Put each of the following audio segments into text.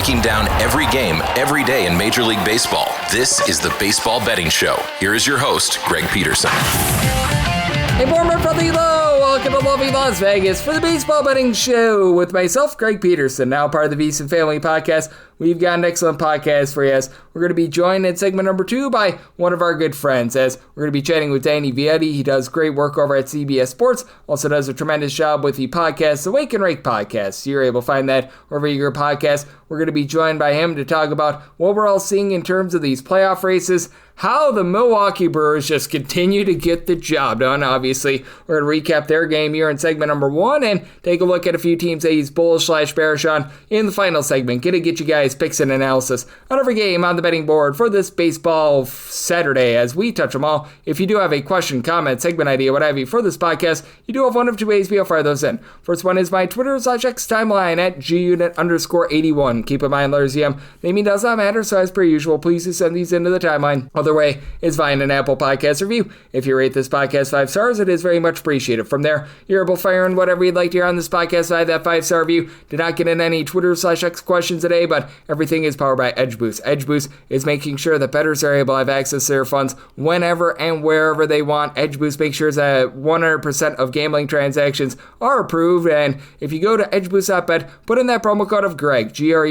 breaking down every game, every day in Major League Baseball. This is the Baseball Betting Show. Here is your host, Greg Peterson. Hey, warm up from the low. Welcome to lovely Las Vegas for the Baseball Betting Show with myself, Greg Peterson, now part of the Vietti Family Podcast. We've got an excellent podcast for you as we're going to be joined in segment number 2 by one of our good friends as we're going to be chatting with Danny Vietti. He does great work over at CBS Sports, also does a tremendous job with the podcast, the Wake Rake Podcast. You're able to find that wherever your podcast. We're going to be joined by him to talk about what we're all seeing in terms of these playoff races, how the Milwaukee Brewers just continue to get the job done. Obviously, we're going to recap their game here in segment number 1 and take a look at a few teams that he's bullish/bearish on in the final segment. Get you guys picks and analysis on every game on the betting board for this baseball Saturday as we touch them all. If you do have a question, comment, segment idea, what have you for this podcast, you do have one of two ways we'll fire those in. First one is my Twitter/X timeline at gunit_81. Keep in mind, letters EM. Naming does not matter, so as per usual, please do send these into the timeline. Other way is via an Apple Podcast review. If you rate this podcast 5 stars, it is very much appreciated. From there, you're able to fire in whatever you'd like to hear on this podcast via that 5-star review. Did not get in any Twitter/X questions today, but everything is powered by Edge Boost. Edge Boost is making sure that bettors are able to have access to their funds whenever and wherever they want. Edge Boost makes sure that 100% of gambling transactions are approved, and if you go to edgeboost.bet, put in that promo code of Greg, Greg,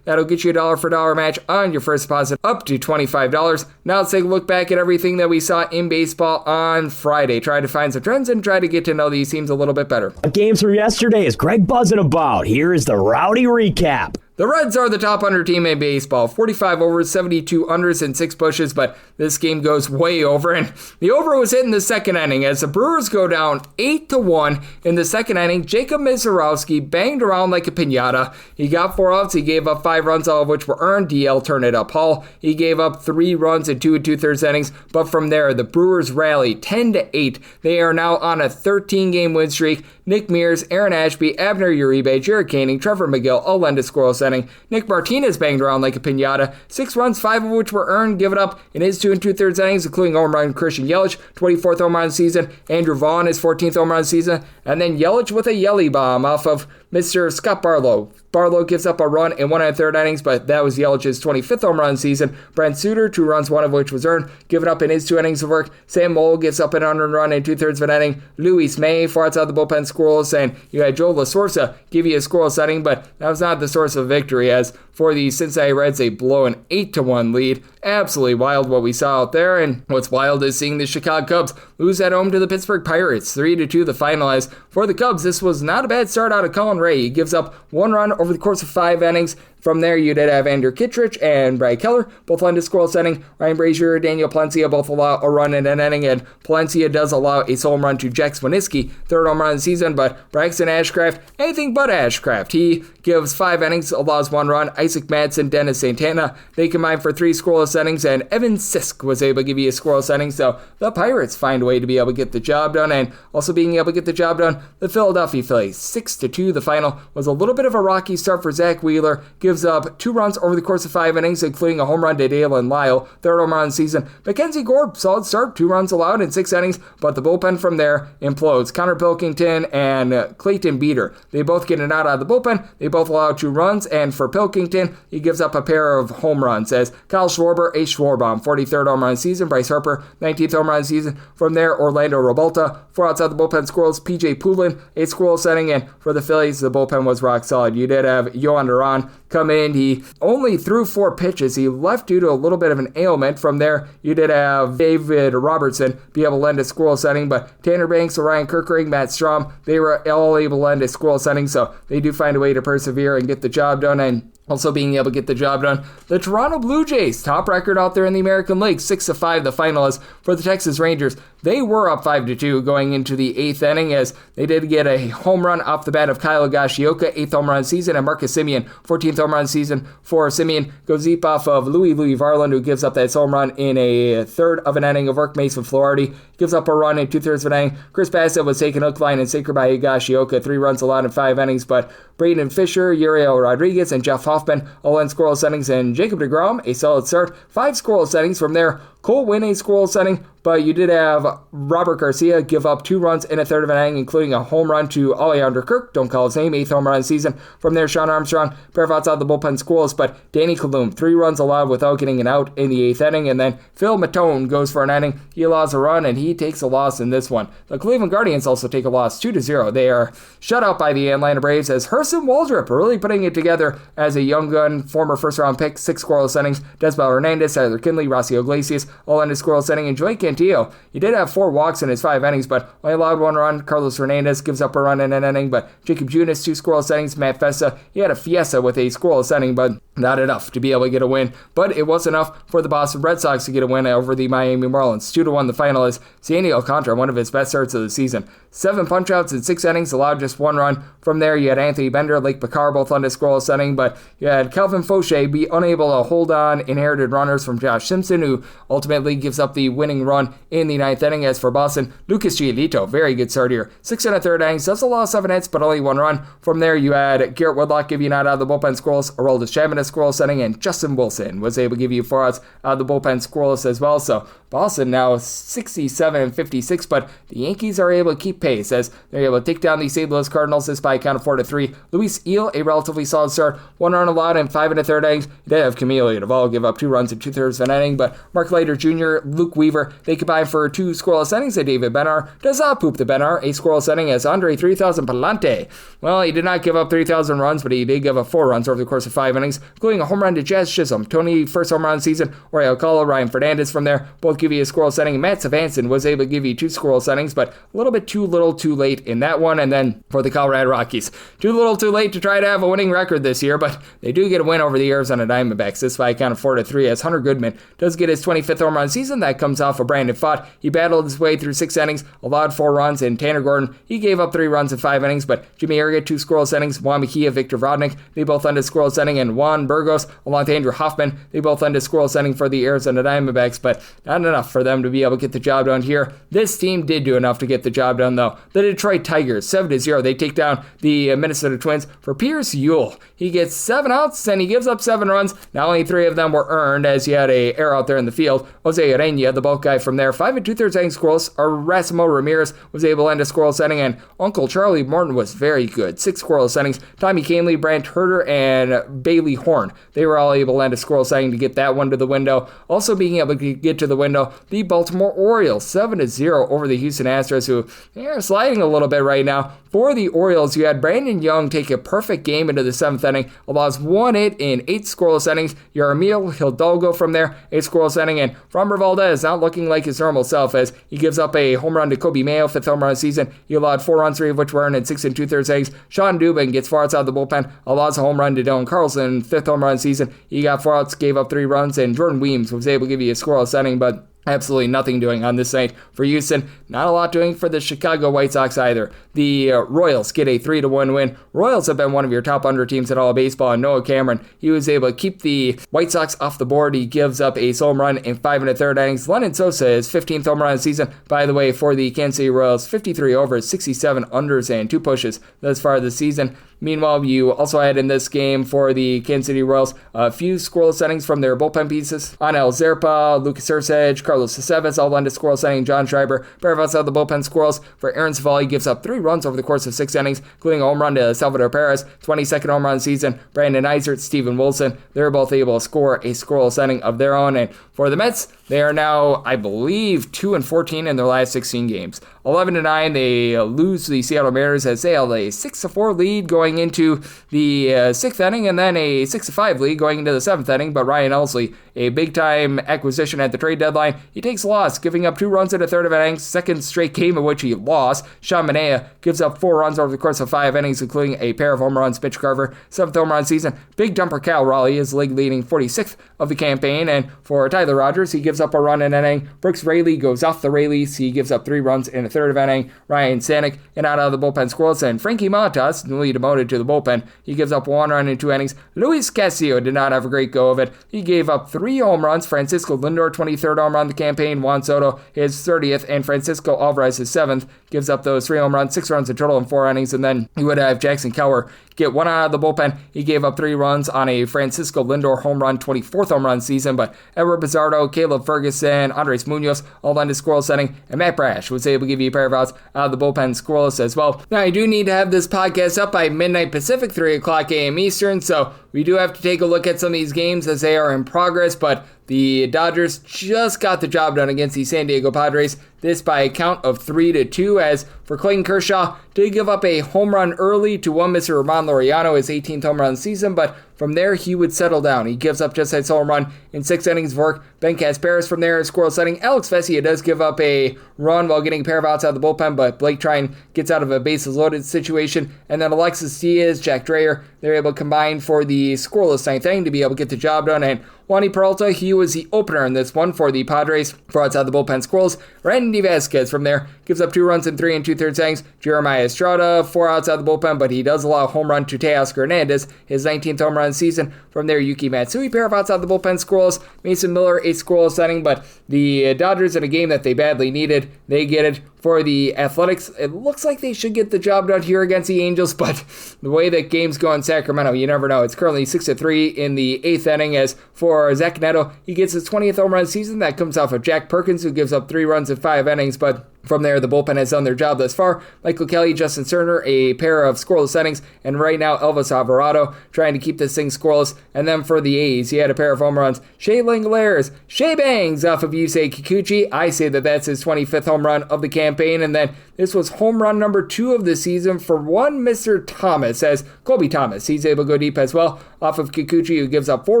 that'll get you a dollar for dollar match on your first deposit up to $25. Now let's take a look back at everything that we saw in baseball on Friday. Try to find some trends and try to get to know these teams a little bit better. Games from yesterday is Greg buzzing about. Here is the rowdy recap. The Reds are the top under team in baseball, 45 overs, 72 unders, and 6 pushes, but this game goes way over, and the over was hit in the second inning as the Brewers go down 8-1 in the second inning. Jacob Misiorowski banged around like a piñata. He got 4 outs, he gave up 5 runs, all of which were earned. DL turned it up. Hall, he gave up 3 runs in 2 2/3 innings, but from there, the Brewers rallied 10-8. They are now on a 13-game win streak. Nick Mears, Aaron Ashby, Abner Uribe, Jared Koenig, Trevor McGill all lend a scoreless inning. Nick Martinez banged around like a piñata. 6 runs, 5 of which were earned, give it up in his 2 2/3 innings, including home run Christian Yelich, 24th home run season. Andrew Vaughn, his 14th home run season. And then Yelich with a Yelly bomb off of Mr. Scott Barlow. Barlow gives up a run in 1 1/3 innings, but that was Yelich's 25th home run season. Brent Suter, 2 runs, 1 of which was earned, give it up in his 2 innings of work. Sam Moll gives up an unearned run in 2/3 of an inning. Luis May, 4 outside the bullpen, scoreless, and you had Joe La Sorsa give you a scoreless inning, but that was not the source of victory, as for the Cincinnati Reds, they blow an 8-1 lead. Absolutely wild what we saw out there, and what's wild is seeing the Chicago Cubs lose at home to the Pittsburgh Pirates, 3-2 the final. As for the Cubs, this was not a bad start out of Colin Ray. He gives up 1 run over the course of 5 innings. From there, you did have Andrew Kittredge and Brad Keller, both lend a scoreless inning. Ryan Brazier, Daniel Palencia both allow a run in an inning, and Palencia does allow a solo run to Jack Swiniski, 3rd home run of the season, but Braxton Ashcraft, anything but Ashcraft. He gives 5 innings, allows 1 run. Isaac Madsen, Dennis Santana, they combine for 3 scoreless innings, and Evan Sisk was able to give you a scoreless inning, so the Pirates find a way to be able to get the job done, and also being able to get the job done, the Philadelphia Phillies, 6-2 the final. Was a little bit of a rocky start for Zach Wheeler, gives up 2 runs over the course of 5 innings, including a home run to Dalen Lyle, 3rd home run of the season. Mackenzie Gore, solid start, 2 runs allowed in 6 innings, but the bullpen from there implodes. Connor Pilkington and Clayton Beater, they both get an out of the bullpen. They both allow 2 runs, and for Pilkington, he gives up a pair of home runs as Kyle Schwarber, a Schwarbaum, 43rd home run of the season. Bryce Harper, 19th home run of the season. From there, Orlando Robalta, 4 outside the bullpen scoreless. PJ Poulin, a scoreless inning, and for the Phillies, the bullpen was rock solid. You did have Yohan Duran come in. He only threw 4 pitches. He left due to a little bit of an ailment. From there, you did have David Robertson be able to lend a scoreless inning, but Tanner Banks, Ryan Kirkering, Matt Strom, they were all able to lend a scoreless inning, so they do find a way to persevere and get the job done. And also being able to get the job done, the Toronto Blue Jays, top record out there in the American League, 6-5 the final. As for the Texas Rangers, they were up 5-2 going into the 8th inning, as they did get a home run off the bat of Kyle Higashioka, 8th home run season, and Marcus Semien, 14th home run season for Semien, goes deep off of Louis Varland, who gives up that home run in a 3rd of an inning of work. Mason Flaherty gives up a run in 2/3 of an inning. Chris Bassett was taken hook, line, and sinker by Higashioka, 3 runs allowed in 5 innings, but Braden Fisher, Uriel Rodriguez, and Jeff Hoffman all in scoreless innings, and Jacob deGrom, a solid start. 5 scoreless innings from there. Cole Winn, a scoreless inning, but you did have Robert Garcia give up 2 runs in a third of an inning, including a home run to Alejandro Kirk. Don't call his name. 8th home run of the season. From there, Sean Armstrong, pair of outs out of the bullpen scoreless, but Danny Kalum, 3 runs allowed without getting an out in the 8th inning, and then Phil Matone goes for an inning. He allows a run, and he takes a loss in this one. The Cleveland Guardians also take a loss, 2-0. They are shut out by the Atlanta Braves as Hurston Waldrop really putting it together as a young gun, former first-round pick, 6 scoreless innings. Desmond Hernandez, Tyler Kinley, Rocio Iglesias, all in his scoreless inning, and Joey Cantillo, he did have 4 walks in his 5 innings, but only allowed 1 run. Carlos Hernandez gives up a run in an inning, but Jacob Junis, 2 scoreless innings. Matt Festa, he had a fiesta with a scoreless inning, but not enough to be able to get a win. But it was enough for the Boston Red Sox to get a win over the Miami Marlins. 2-1 the final is Sandy Alcantara, one of his best starts of the season. 7 punch-outs in 6 innings, allowed just 1 run. From there, you had Anthony Bender, Lake Bakar, both on the scoreless inning, but you had Kelvin Fauché be unable to hold on inherited runners from Josh Simpson, who ultimately gives up the winning run in the 9th inning. As for Boston, Lucas Giolito, very good start here. 6 1/3 innings, does allow 7 hits, but only 1 run. From there, you had Garrett Woodlock give you an out of the bullpen scoreless, Aroldis Chapman a scoreless inning, and Justin Wilson was able to give you 4 outs out of the bullpen scoreless as well. So Boston now 67-56, but the Yankees are able to keep pace as they're able to take down the St. Louis Cardinals this by a count of 4-3. Luis Eel, a relatively solid start, 1 run allowed in 5 1/3 innings. They have Camilo Duvall give up 2 runs in 2/3 of an inning, but Mark Leiter Jr., Luke Weaver, they combine for 2 scoreless innings, and David Benar does not poop the Benar, a scoreless inning as Andre 3000 Palante. Well, he did not give up 3,000 runs, but he did give up 4 runs over the course of 5 innings, including a home run to Jazz Chisholm. Tony, first home run of the season, Jorge Alcala, Ryan Fernandez from there, both give you a scoreless inning. Matt Savanson was able to give you 2 scoreless innings, but a little bit too little too late in that one. And then for the Colorado Rockies, too little too late to try to have a winning record this year, but they do get a win over the Arizona Diamondbacks, this by a count of 4-3, as Hunter Goodman does get his 25th home run of the season. That comes off of Brandon Pfaadt. He battled his way through 6 innings, allowed 4 runs, and Tanner Gordon, he gave up 3 runs in 5 innings, but Jimmy Arrieta, 2 scoreless innings. Juan Mejia, Victor Vodnik, they both ended scoreless inning, and Juan Burgos, along with Andrew Hoffman, they both ended scoreless inning for the Arizona Diamondbacks, but not enough for them to be able to get the job done here. This team did do enough to get the job done, though. The Detroit Tigers, 7-0, they take down the Minnesota Twins. For Pierce Ewell, he gets 7 outs, and he gives up 7 runs. Now only 3 of them were earned, as he had a error out there in the field. Jose Urena, the bulk guy from there, 5 2/3 innings scoreless. Erasmo Ramirez was able to end a scoreless inning, and Uncle Charlie Morton was very good. 6 scoreless innings. Tommy Kahnle, Brant Herter, and Bailey Horn, they were all able to end a scoreless inning to get that one to the window. Also being able to get to the window, the Baltimore Orioles, 7-0 over the Houston Astros, who are sliding a little bit right now. For the Orioles, you had Brandon Young take a perfect game into the 7th inning, allows 1 hit in 8 scoreless innings. Yarmil Hidalgo from there, a scoreless inning, and Framber Valdez not looking like his normal self as he gives up a home run to Kobe Mayo, 5th home run of the season. He allowed 4 runs, 3 of which were earned in 6 2/3 innings. Sean Dubin gets 4 outs out of the bullpen, allows a home run to Dylan Carlson, 5th home run of the season. He got 4 outs, gave up 3 runs, and Jordan Weems was able to give you a scoreless inning, but absolutely nothing doing on this night for Houston. Not a lot doing for the Chicago White Sox either. The Royals get a 3-1 win. Royals have been one of your top under teams in all of baseball, and Noah Cameron, he was able to keep the White Sox off the board. He gives up a home run in 5 1/3 innings. Lennon Sosa, his 15th home run of the season, by the way, for the Kansas City Royals, 53 overs, 67 unders, and 2 pushes thus far this season. Meanwhile, you also had in this game for the Kansas City Royals a few scoreless innings from their bullpen pieces. Anel Zerpa, Lucas Erceg, Carlos Aceves all ended scoreless inning. John Schreiber, pair of outside the bullpen scoreless. For Aaron Civale, he gives up 3 runs over the course of 6 innings, including a home run to Salvador Perez, 22nd home run of the season. Brandon Eisert, Steven Wilson, they're both able to score a scoreless inning of their own. And for the Mets, they are now, I believe, 2-14 in their last 16 games. 11-9, they lose to the Seattle Mariners as they held a 6-4 lead going into the 6th inning, and then a 6-5 lead going into the 7th inning. But Ryan Elsley, a big-time acquisition at the trade deadline, he takes a loss, giving up 2 runs in a third of an inning, second straight game in which he lost. Sean Manaea gives up 4 runs over the course of 5 innings, including a pair of home runs. Mitch Garver, 7th home run season. Big dumper Cal Raleigh is league leading 46th of the campaign, and for Tyler Rogers, he gives gives up a run in an inning. Brooks Raley goes off the Raley's. He gives up 3 runs in a third of an inning. Ryan Stanek in out of the bullpen scoreless, and Frankie Montas, newly demoted to the bullpen, he gives up 1 run in 2 innings. Luis Castillo did not have a great go of it. He gave up 3 home runs. Francisco Lindor, 23rd home run of the campaign. Juan Soto, his 30th, and Francisco Alvarez, his 7th, gives up those 3 home runs, 6 runs in total in 4 innings, and then you would have Jackson Keller get 1 out of the bullpen. He gave up 3 runs on a Francisco Lindor home run, 24th home run season, but Edward Pizarro, Caleb Ferguson, Andres Munoz all on the scoreless inning, and Matt Brash was able to give you a pair of outs out of the bullpen scoreless as well. Now, I do need to have this podcast up by midnight Pacific, 3 o'clock a.m. Eastern, so we do have to take a look at some of these games as they are in progress, but the Dodgers just got the job done against the San Diego Padres, this by a count of 3-2, as for Clayton Kershaw, did give up a home run early to one Mr. Ramon Laureano, his 18th home run of the season, but from there he would settle down. He gives up just a home run in 6 innings of work. Ben Casparis from there, scoreless inning. Alex Vesia does give up a run while getting a pair of outs out of the bullpen, but Blake Trine gets out of a bases loaded situation, and then Alexis Diaz, Jack Dreyer, they're able to combine for the scoreless 9th inning to be able to get the job done, and Wandy Peralta, he was the opener in this one for the Padres. For outside the bullpen squirrels, Randy Vasquez from there gives up 2 runs in 3 2/3 innings. Jeremiah Estrada, 4 outs out of the bullpen, but he does allow a home run to Teoscar Hernandez, his 19th home run of the season. From there, Yuki Matsui, pair of outs out of the bullpen squirrels. Mason Miller, a scoreless inning, but the Dodgers in a game that they badly needed, they get it. For the Athletics, it looks like they should get the job done here against the Angels, but the way that games go in Sacramento, you never know. It's currently 6-3 in the 8th inning, as for Zach Neto, he gets his 20th home run season. That comes off of Jack Perkins, who gives up 3 runs in 5 innings, but from there, the bullpen has done their job thus far. Michael Kelly, Justin Cerner, a pair of scoreless innings, and right now Elvis Alvarado trying to keep this thing scoreless. And then for the A's, he had a pair of home runs. Shea Langoliers, Shea bangs off of Yusei Kikuchi. I say that that's his 25th home run of the campaign. And then this was home run number 2 of the season for one Mr. Thomas, as Colby Thomas, he's able to go deep as well off of Kikuchi, who gives up 4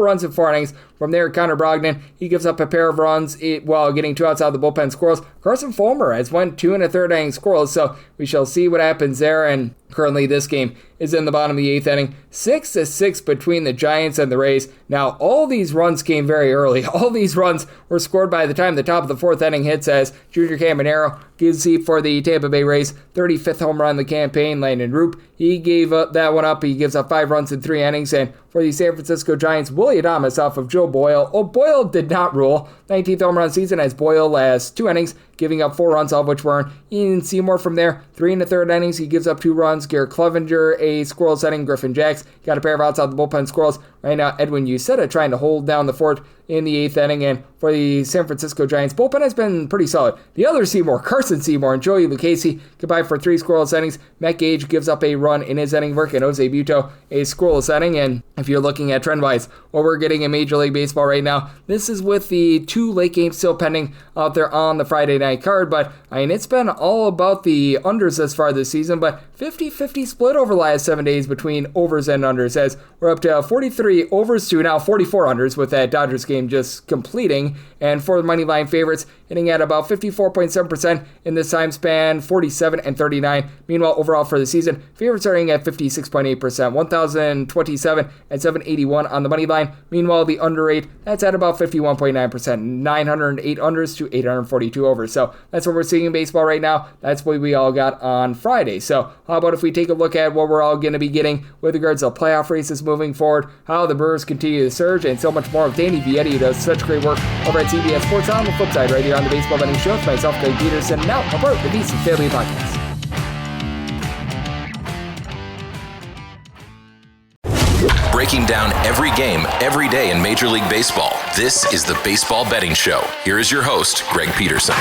runs in 4 innings. From there, Connor Brogdon, he gives up a pair of runs while getting 2 outs out of the bullpen scoreless. Carson Fulmer has went 2 1/3 innings scoreless, so we shall see what happens there. And currently this game is in the bottom of the 8th inning, 6-6 between the Giants and the Rays. Now, all these runs came very early. All these runs were scored by the time the top of the 4th inning hits, as Junior Caminero gives for the Tampa Bay Rays 35th home run of the campaign. Landon Roop, he gave that one up. He gives up 5 runs in 3 innings. And for the San Francisco Giants, Willie Adames off of Joe Boyle. Oh, Boyle did not rule. 19th home run season, as Boyle lasts 2 innings, giving up 4 runs, all of which were Ian Seymour from there. 3 1/3 innings, he gives up 2 runs. Garrett Clevenger, a scoreless inning. Griffin Jacks got a pair of outs out of the bullpen scoreless. Right now, Edwin Uceta trying to hold down the fort in the 8th inning. And for the San Francisco Giants, bullpen has been pretty solid. The other Seymour, Carson Seymour, and Joey Lucchesi combined for 3 scoreless innings. Matt Gage gives up a run in his inning work, and Jose Buto a scoreless inning. And if you're looking at trend-wise, what we're getting in Major League Baseball right now, this is with the 2 late games still pending out there on the Friday night card. But I mean, it's been all about the unders as far this season, but 50-50 split over the last 7 days between overs and unders, as we're up to 43 overs to now 44 unders with that Dodgers game just completing. And for the money line favorites, hitting at about 54.7% in this time span, 47 and 39. Meanwhile, overall for the season, favorites are hitting at 56.8%, 1,027 and 781 on the money line. Meanwhile, the under rate, that's at about 51.9%, 908 unders to 842 overs. So that's what we're seeing in baseball right now. That's what we all got on Friday. So how about if we take a look at what we're all going to be getting with regards to playoff races moving forward, how the Brewers continue to surge, and so much more with Danny Vietti, who does such great work over at CBS Sports. On the flip side, right here on the Baseball Betting Show, it's myself, Greg Peterson, now a part of the Vietti Family Podcast. Breaking down every game, every day in Major League Baseball. This is the Baseball Betting Show. Here is your host, Greg Peterson.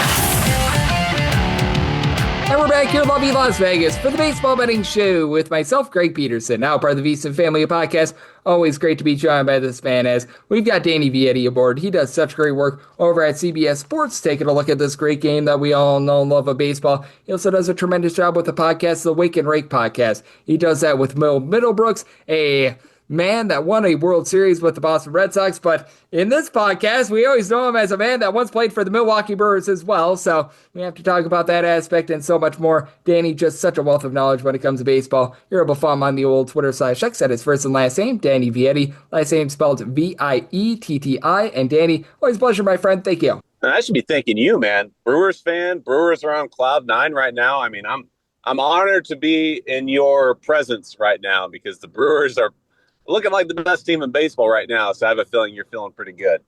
And we're back here in lovely Las Vegas for the Baseball Betting Show with myself, Greg Peterson, now part of the Vietti Family Podcast. Always great to be joined by this man, as we've got Danny Vietti aboard. He does such great work over at CBS Sports, taking a look at this great game that we all know and love of baseball. He also does a tremendous job with the podcast, the Wake Rake Podcast. He does that with Will Middlebrooks, a man that won a World Series with the Boston Red Sox, but in this podcast, we always know him as a man that once played for the Milwaukee Brewers as well, so we have to talk about that aspect and so much more. Danny, just such a wealth of knowledge when it comes to baseball. You're able to follow him on the old Twitter/X at his first and last name, Danny Vietti, last name spelled Vietti, and Danny, always a pleasure, my friend. Thank you. And I should be thanking you, man. Brewers fan. Brewers are on cloud nine right now. I mean, I'm honored to be in your presence right now because the Brewers are looking like the best team in baseball right now. So I have a feeling you're feeling pretty good.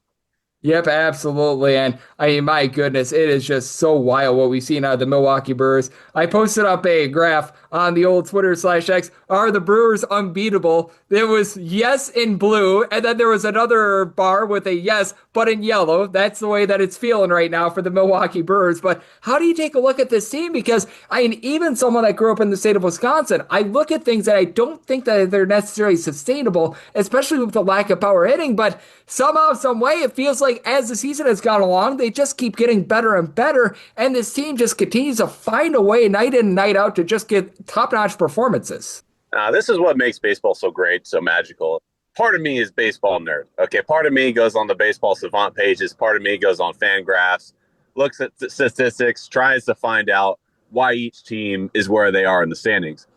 Yep, absolutely. And I mean, my goodness, it is just so wild what we've seen out of the Milwaukee Brewers. I posted up a graph on the old Twitter/X. Are the Brewers unbeatable? There was yes in blue, and then there was another bar with a yes, but in yellow. That's the way that it's feeling right now for the Milwaukee Brewers. But how do you take a look at this team? Because I mean, even someone that grew up in the state of Wisconsin, I look at things that I don't think that they're necessarily sustainable, especially with the lack of power hitting. But somehow, some way, it feels like as the season has gone along, they just keep getting better and better, and this team just continues to find a way night in and night out to just get top-notch performances. This is what makes baseball so great, so magical. Part of me is baseball nerd. Okay, part of me goes on the baseball savant pages. Part of me goes on Fangraphs, looks at statistics, tries to find out why each team is where they are in the standings.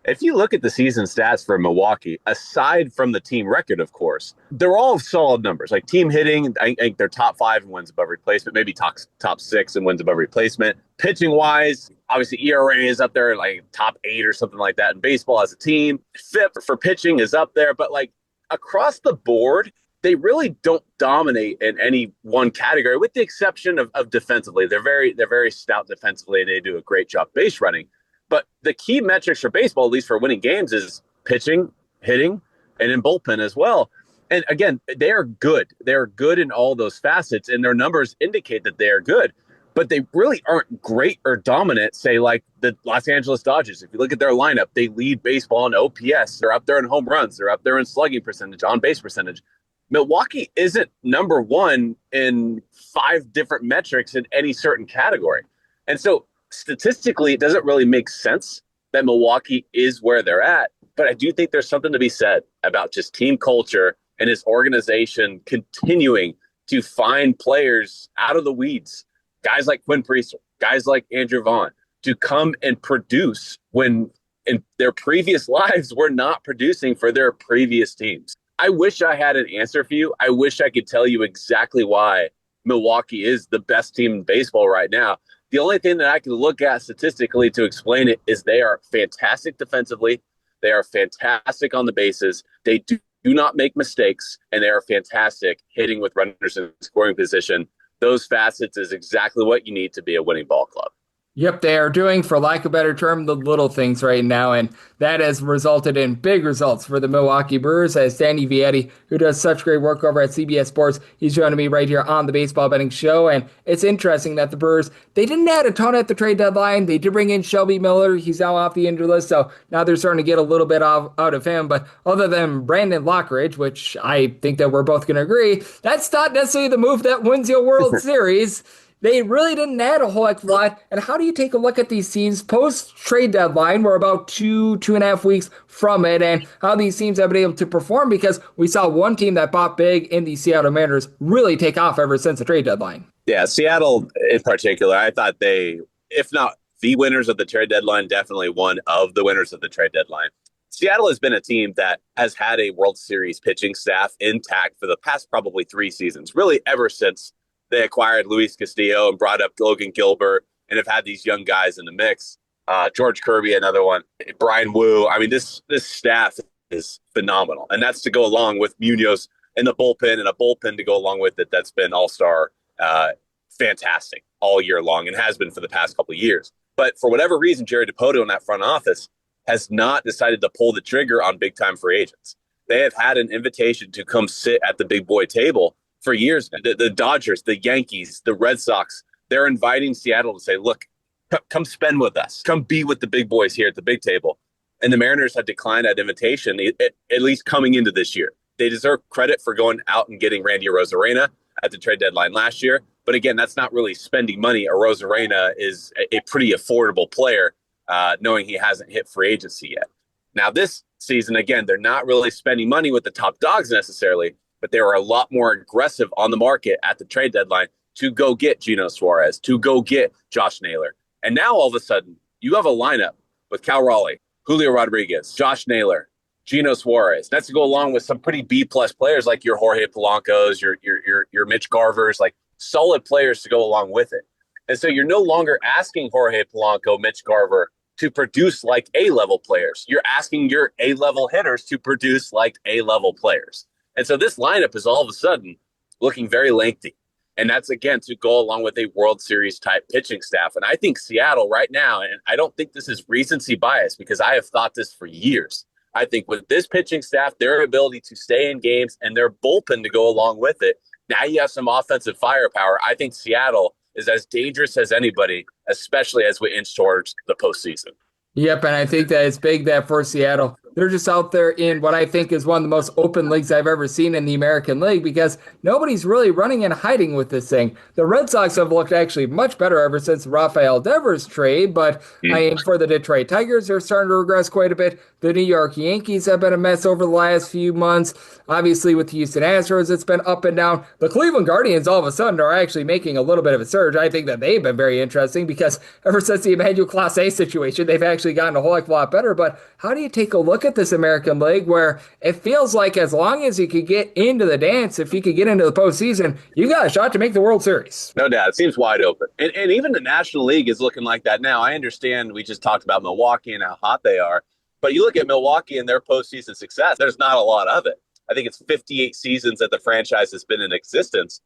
If you look at the season stats for Milwaukee, aside from the team record, of course, they're all solid numbers. Like team hitting, I think they're top 5 and wins above replacement, maybe top 6 and wins above replacement. Pitching wise, obviously ERA is up there, like top 8 or something like that in baseball as a team. FIP for pitching is up there, but like across the board, they really don't dominate in any one category, with the exception of defensively. They're very stout defensively, and they do a great job base running. But the key metrics for baseball, at least for winning games, is pitching, hitting, and in bullpen as well. And again, they are good. They're good in all those facets, and their numbers indicate that they are good. But they really aren't great or dominant, say, like the Los Angeles Dodgers. If you look at their lineup, they lead baseball in OPS. They're up there in home runs. They're up there in slugging percentage, on-base percentage. Milwaukee isn't number one in 5 different metrics in any certain category. And so statistically, it doesn't really make sense that Milwaukee is where they're at. But I do think there's something to be said about just team culture and his organization continuing to find players out of the weeds, guys like Quinn Priester, guys like Andrew Vaughn, to come and produce when in their previous lives were not producing for their previous teams. I wish I had an answer for you. I wish I could tell you exactly why Milwaukee is the best team in baseball right now. The only thing that I can look at statistically to explain it is they are fantastic defensively. They are fantastic on the bases. They do not make mistakes, and they are fantastic hitting with runners in scoring position. Those facets is exactly what you need to be a winning ball club. Yep, they are doing, for lack of a better term, the little things right now, and that has resulted in big results for the Milwaukee Brewers, as Danny Vietti, who does such great work over at CBS Sports, he's joining me right here on the Baseball Betting Show. And it's interesting that the Brewers, they didn't add a ton at the trade deadline. They did bring in Shelby Miller. He's now off the injury list, so now they're starting to get a little bit out of him. But other than Brandon Lockridge, which I think that we're both going to agree, that's not necessarily the move that wins you a World Series. They really didn't add a whole heck of a lot. And how do you take a look at these teams post-trade deadline? We're about 2.5 weeks from it, and how these teams have been able to perform, because we saw one team that bought big in the Seattle Mariners really take off ever since the trade deadline. Yeah, Seattle in particular, I thought they, if not the winners of the trade deadline, definitely one of the winners of the trade deadline. Seattle has been a team that has had a World Series pitching staff intact for the past probably 3 seasons, really ever since they acquired Luis Castillo and brought up Logan Gilbert and have had these young guys in the mix. George Kirby, another one. Brian Wu. I mean, this staff is phenomenal. And that's to go along with Munoz in the bullpen, and a bullpen to go along with it that's been all-star fantastic all year long and has been for the past couple of years. But for whatever reason, Jerry Dipoto in that front office has not decided to pull the trigger on big-time free agents. They have had an invitation to come sit at the big boy table for years. The Dodgers, the Yankees, the Red Sox, they're inviting Seattle to say, look, come spend with us. Come be with the big boys here at the big table. And the Mariners have declined that invitation, at least coming into this year. They deserve credit for going out and getting Randy Arozarena at the trade deadline last year. But again, that's not really spending money. Arozarena is a pretty affordable player, knowing he hasn't hit free agency yet. Now, this season, again, they're not really spending money with the top dogs necessarily, but they were a lot more aggressive on the market at the trade deadline to go get Gino Suarez, to go get Josh Naylor. And now all of a sudden, you have a lineup with Cal Raleigh, Julio Rodriguez, Josh Naylor, Gino Suarez. That's to go along with some pretty B-plus players like your Jorge Polanco's, your Mitch Garvers. Like, solid players to go along with it. And so you're no longer asking Jorge Polanco, Mitch Garver to produce like A-level players. You're asking your A-level hitters to produce like A-level players. And so this lineup is all of a sudden looking very lengthy. And that's, again, to go along with a World Series type pitching staff. And I think Seattle right now, and I don't think this is recency bias because I have thought this for years. I think with this pitching staff, their ability to stay in games and their bullpen to go along with it, now you have some offensive firepower. I think Seattle is as dangerous as anybody, especially as we inch towards the postseason. Yep, and I think that it's big that for Seattle, they're just out there in what I think is one of the most open leagues I've ever seen in the American League because nobody's really running and hiding with this thing. The Red Sox have looked actually much better ever since the Rafael Devers trade, but for the Detroit Tigers, they're starting to regress quite a bit. The New York Yankees have been a mess over the last few months. Obviously, with the Houston Astros, it's been up and down. The Cleveland Guardians, all of a sudden, are actually making a little bit of a surge. I think that they've been very interesting because ever since the Emmanuel Clase situation, they've actually gotten a whole heck of a lot better. But how do you take a look at this American League where it feels like as long as you could get into the dance, if you could get into the postseason, you got a shot to make the World Series? No doubt. It seems wide open. And even the National League is looking like that now. I understand we just talked about Milwaukee and how hot they are. But you look at Milwaukee and their postseason success, there's not a lot of it. I think it's 58 seasons that the franchise has been in existence.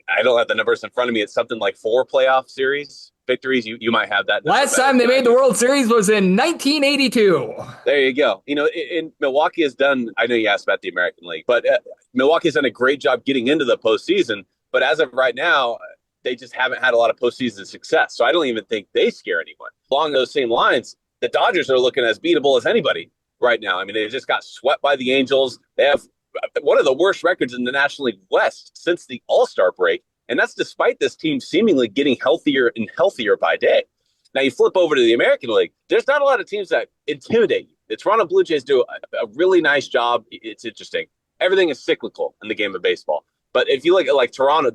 I don't have the numbers in front of me. It's something like 4 playoff series victories. You might have that. Last time they made the World Series was in 1982. There you go. In Milwaukee has done, I know you asked about the American League, but Milwaukee has done a great job getting into the postseason. But as of right now, they just haven't had a lot of postseason success. So I don't even think they scare anyone. Along those same lines, the Dodgers are looking as beatable as anybody right now. I mean, they just got swept by the Angels. They have one of the worst records in the National League West since the All-Star break. And that's despite this team seemingly getting healthier and healthier by day. Now you flip over to the American League. There's not a lot of teams that intimidate you. The Toronto Blue Jays do a really nice job. It's interesting. Everything is cyclical in the game of baseball. But if you look at like Toronto,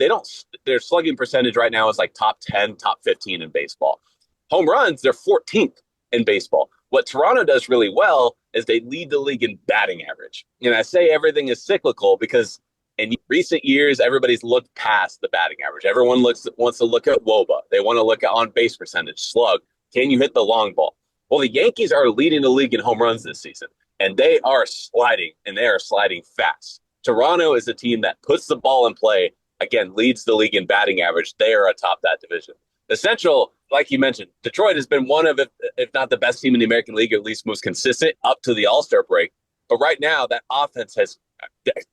their slugging percentage right now is like top 10, top 15 in baseball. Home runs, they're 14th in baseball. What Toronto does really well is they lead the league in batting average. And I say everything is cyclical because in recent years, everybody's looked past the batting average. Everyone wants to look at WOBA. They want to look at on-base percentage, slug. Can you hit the long ball? Well, the Yankees are leading the league in home runs this season, and they are sliding, and they are sliding fast. Toronto is a team that puts the ball in play, again, leads the league in batting average. They are atop that division. The Central, like you mentioned, Detroit has been one of, if not the best team in the American League, or at least most consistent up to the All-Star break. But right now, that offense has,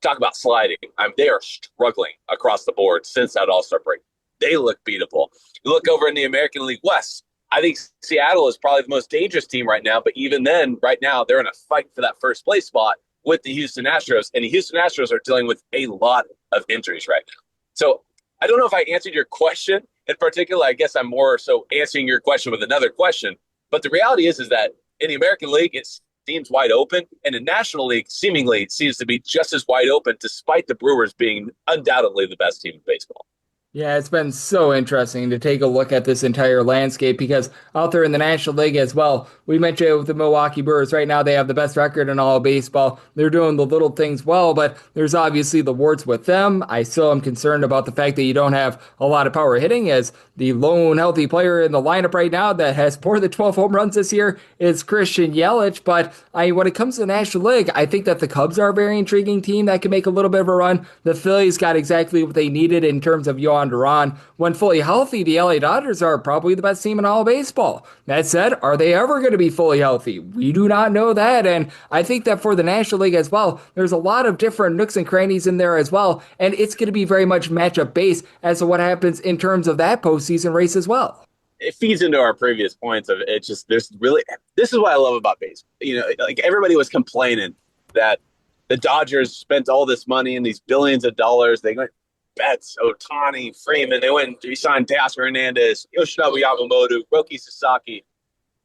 talk about sliding. They are struggling across the board since that All-Star break. They look beatable. You look over in the American League West, I think Seattle is probably the most dangerous team right now. But even then, right now, they're in a fight for that first place spot with the Houston Astros. And the Houston Astros are dealing with a lot of injuries right now. So I don't know if I answered your question in particular. I guess I'm more so answering your question with another question. But the reality is that in the American League, it seems wide open. And the National League seemingly seems to be just as wide open, despite the Brewers being undoubtedly the best team in baseball. Yeah, it's been so interesting to take a look at this entire landscape because out there in the National League as well, we mentioned with the Milwaukee Brewers, right now they have the best record in all of baseball. They're doing the little things well, but there's obviously the warts with them. I still am concerned about the fact that you don't have a lot of power hitting, as the lone healthy player in the lineup right now that has more than 12 home runs this year is Christian Yelich. But when it comes to the National League, I think that the Cubs are a very intriguing team that can make a little bit of a run. The Phillies got exactly what they needed in terms of Yohan Duran. When fully healthy, the LA Dodgers are probably the best team in all of baseball. That said, are they ever going to be fully healthy? We do not know that, and I think that for the National League as well, there's a lot of different nooks and crannies in there as well, and it's going to be very much matchup based as to what happens in terms of that postseason race as well. It feeds into our previous points of it. Just this is what I love about baseball. Like everybody was complaining that the Dodgers spent all this money and these billions of dollars. They went Betts, Ohtani, Freeman. They went and signed Teoscar Hernandez, Yoshinobu Yamamoto, Roki Sasaki,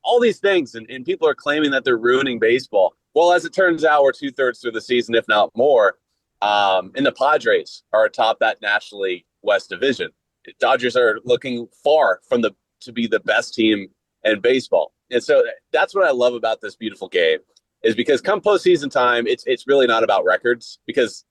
all these things. And people are claiming that they're ruining baseball. Well, as it turns out, we're 2/3 through the season, if not more. And the Padres are atop that National League West division. The Dodgers are looking far from to be the best team in baseball. And so that's what I love about this beautiful game, is because come postseason time, it's really not about records, because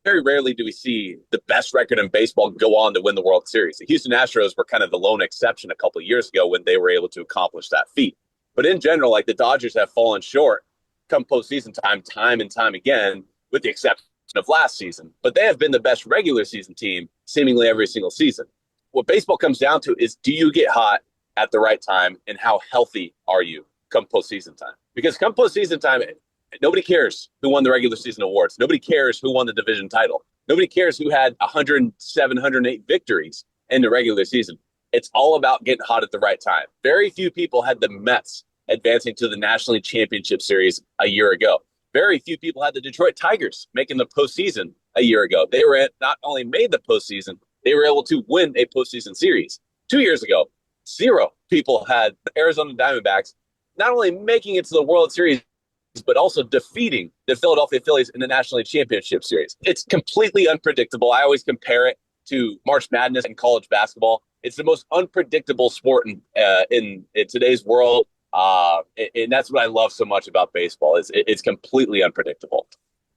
very rarely do we see the best record in baseball go on to win the World Series. The Houston Astros were kind of the lone exception a couple of years ago when they were able to accomplish that feat. But in general, like, the Dodgers have fallen short come postseason time and time again, with the exception of last season. But they have been the best regular season team seemingly every single season. What baseball comes down to is, do you get hot at the right time, and how healthy are you come postseason time? Because come postseason time, nobody cares who won the regular season awards. Nobody cares who won the division title. Nobody cares who had 107, 108 victories in the regular season. It's all about getting hot at the right time. Very few people had the Mets advancing to the National League Championship Series a year ago. Very few people had the Detroit Tigers making the postseason a year ago. They were not only made the postseason, they were able to win a postseason series. 2 years ago, 0 people had the Arizona Diamondbacks not only making it to the World Series, but also defeating the Philadelphia Phillies in the National League Championship Series. It's completely unpredictable. I always compare it to March Madness in college basketball. It's the most unpredictable sport in today's world. And that's what I love so much about baseball. It's completely unpredictable.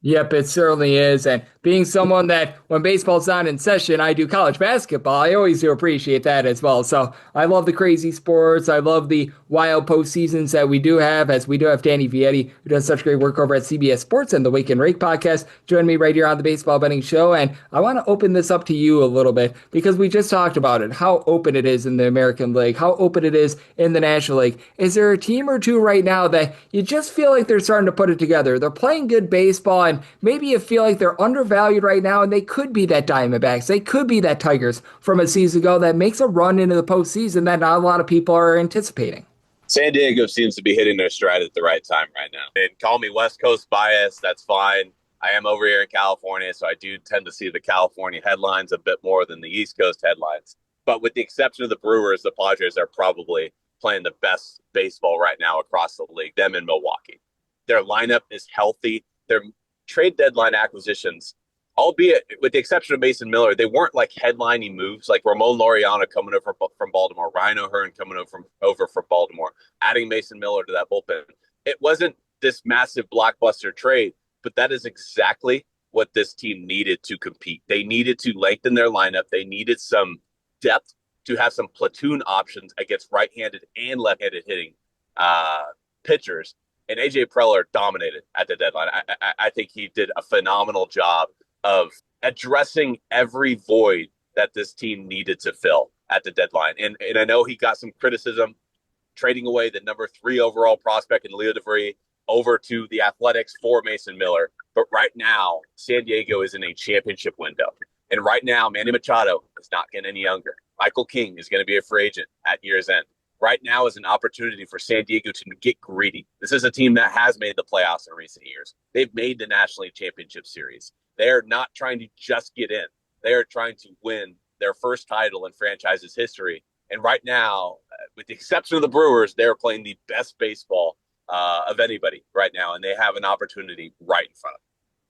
Yep, it certainly is. And being someone that when baseball's not in session, I do college basketball, I always do appreciate that as well. So I love the crazy sports. I love the wild postseasons that we do have, as we do have Danny Vietti, who does such great work over at CBS Sports and the Wake Rake Podcast, joining me right here on the Baseball Betting Show. And I want to open this up to you a little bit, because we just talked about it, how open it is in the American League, how open it is in the National League. Is there a team or two right now that you just feel like they're starting to put it together? They're playing good baseball, and maybe you feel like they're undervalued right now, and they could be that Diamondbacks, they could be that Tigers from a season ago that makes a run into the postseason that not a lot of people are anticipating? San Diego seems to be hitting their stride at the right time right now. And call me West Coast biased, that's fine. I am over here in California, so I do tend to see the California headlines a bit more than the East Coast headlines. But with the exception of the Brewers, the Padres are probably playing the best baseball right now across the league, them in Milwaukee. Their lineup is healthy. Their trade deadline acquisitions, albeit with the exception of Mason Miller, they weren't like headlining moves like Ramon Laureano coming over from Baltimore, Ryan O'Hearn coming over from Baltimore, adding Mason Miller to that bullpen. It wasn't this massive blockbuster trade, but that is exactly what this team needed to compete. They needed to lengthen their lineup. They needed some depth to have some platoon options against right-handed and left-handed hitting pitchers. And A.J. Preller dominated at the deadline. I think he did a phenomenal job of addressing every void that this team needed to fill at the deadline. And I know he got some criticism trading away the number 3 overall prospect in Leo DeVry over to the Athletics for Mason Miller. But right now, San Diego is in a championship window. And right now, Manny Machado is not getting any younger. Michael King is going to be a free agent at year's end. Right now is an opportunity for San Diego to get greedy. This is a team that has made the playoffs in recent years. They've made the National League Championship Series. They are not trying to just get in. They are trying to win their first title in franchise's history. And right now, with the exception of the Brewers, they're playing the best baseball of anybody right now, and they have an opportunity right in front of them.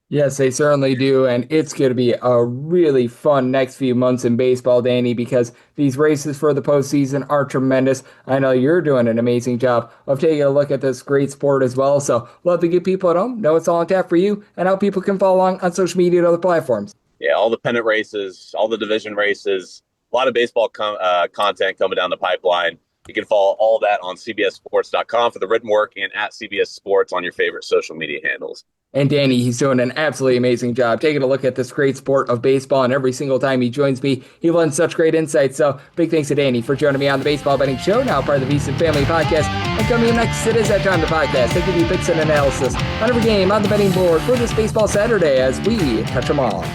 Yes, they certainly do, and it's going to be a really fun next few months in baseball, Danny, because these races for the postseason are tremendous. I know you're doing an amazing job of taking a look at this great sport as well, so love to get people at home know it's all on tap for you and how people can follow along on social media and other platforms. Yeah, all the pennant races, all the division races, a lot of baseball content coming down the pipeline. You can follow all that on cbssports.com for the written work and at CBS Sports on your favorite social media handles. And Danny, he's doing an absolutely amazing job taking a look at this great sport of baseball, and every single time he joins me, he lends such great insights. So big thanks to Danny for joining me on the Baseball Betting Show, now part of the VSiN Family Podcast. And coming in next, it is that time of the podcast. They give you picks and analysis on every game on the betting board for this Baseball Saturday as we touch them all.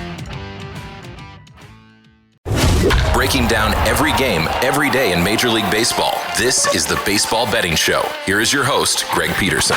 Breaking down every game, every day in Major League Baseball. This is the Baseball Betting Show. Here is your host, Greg Peterson.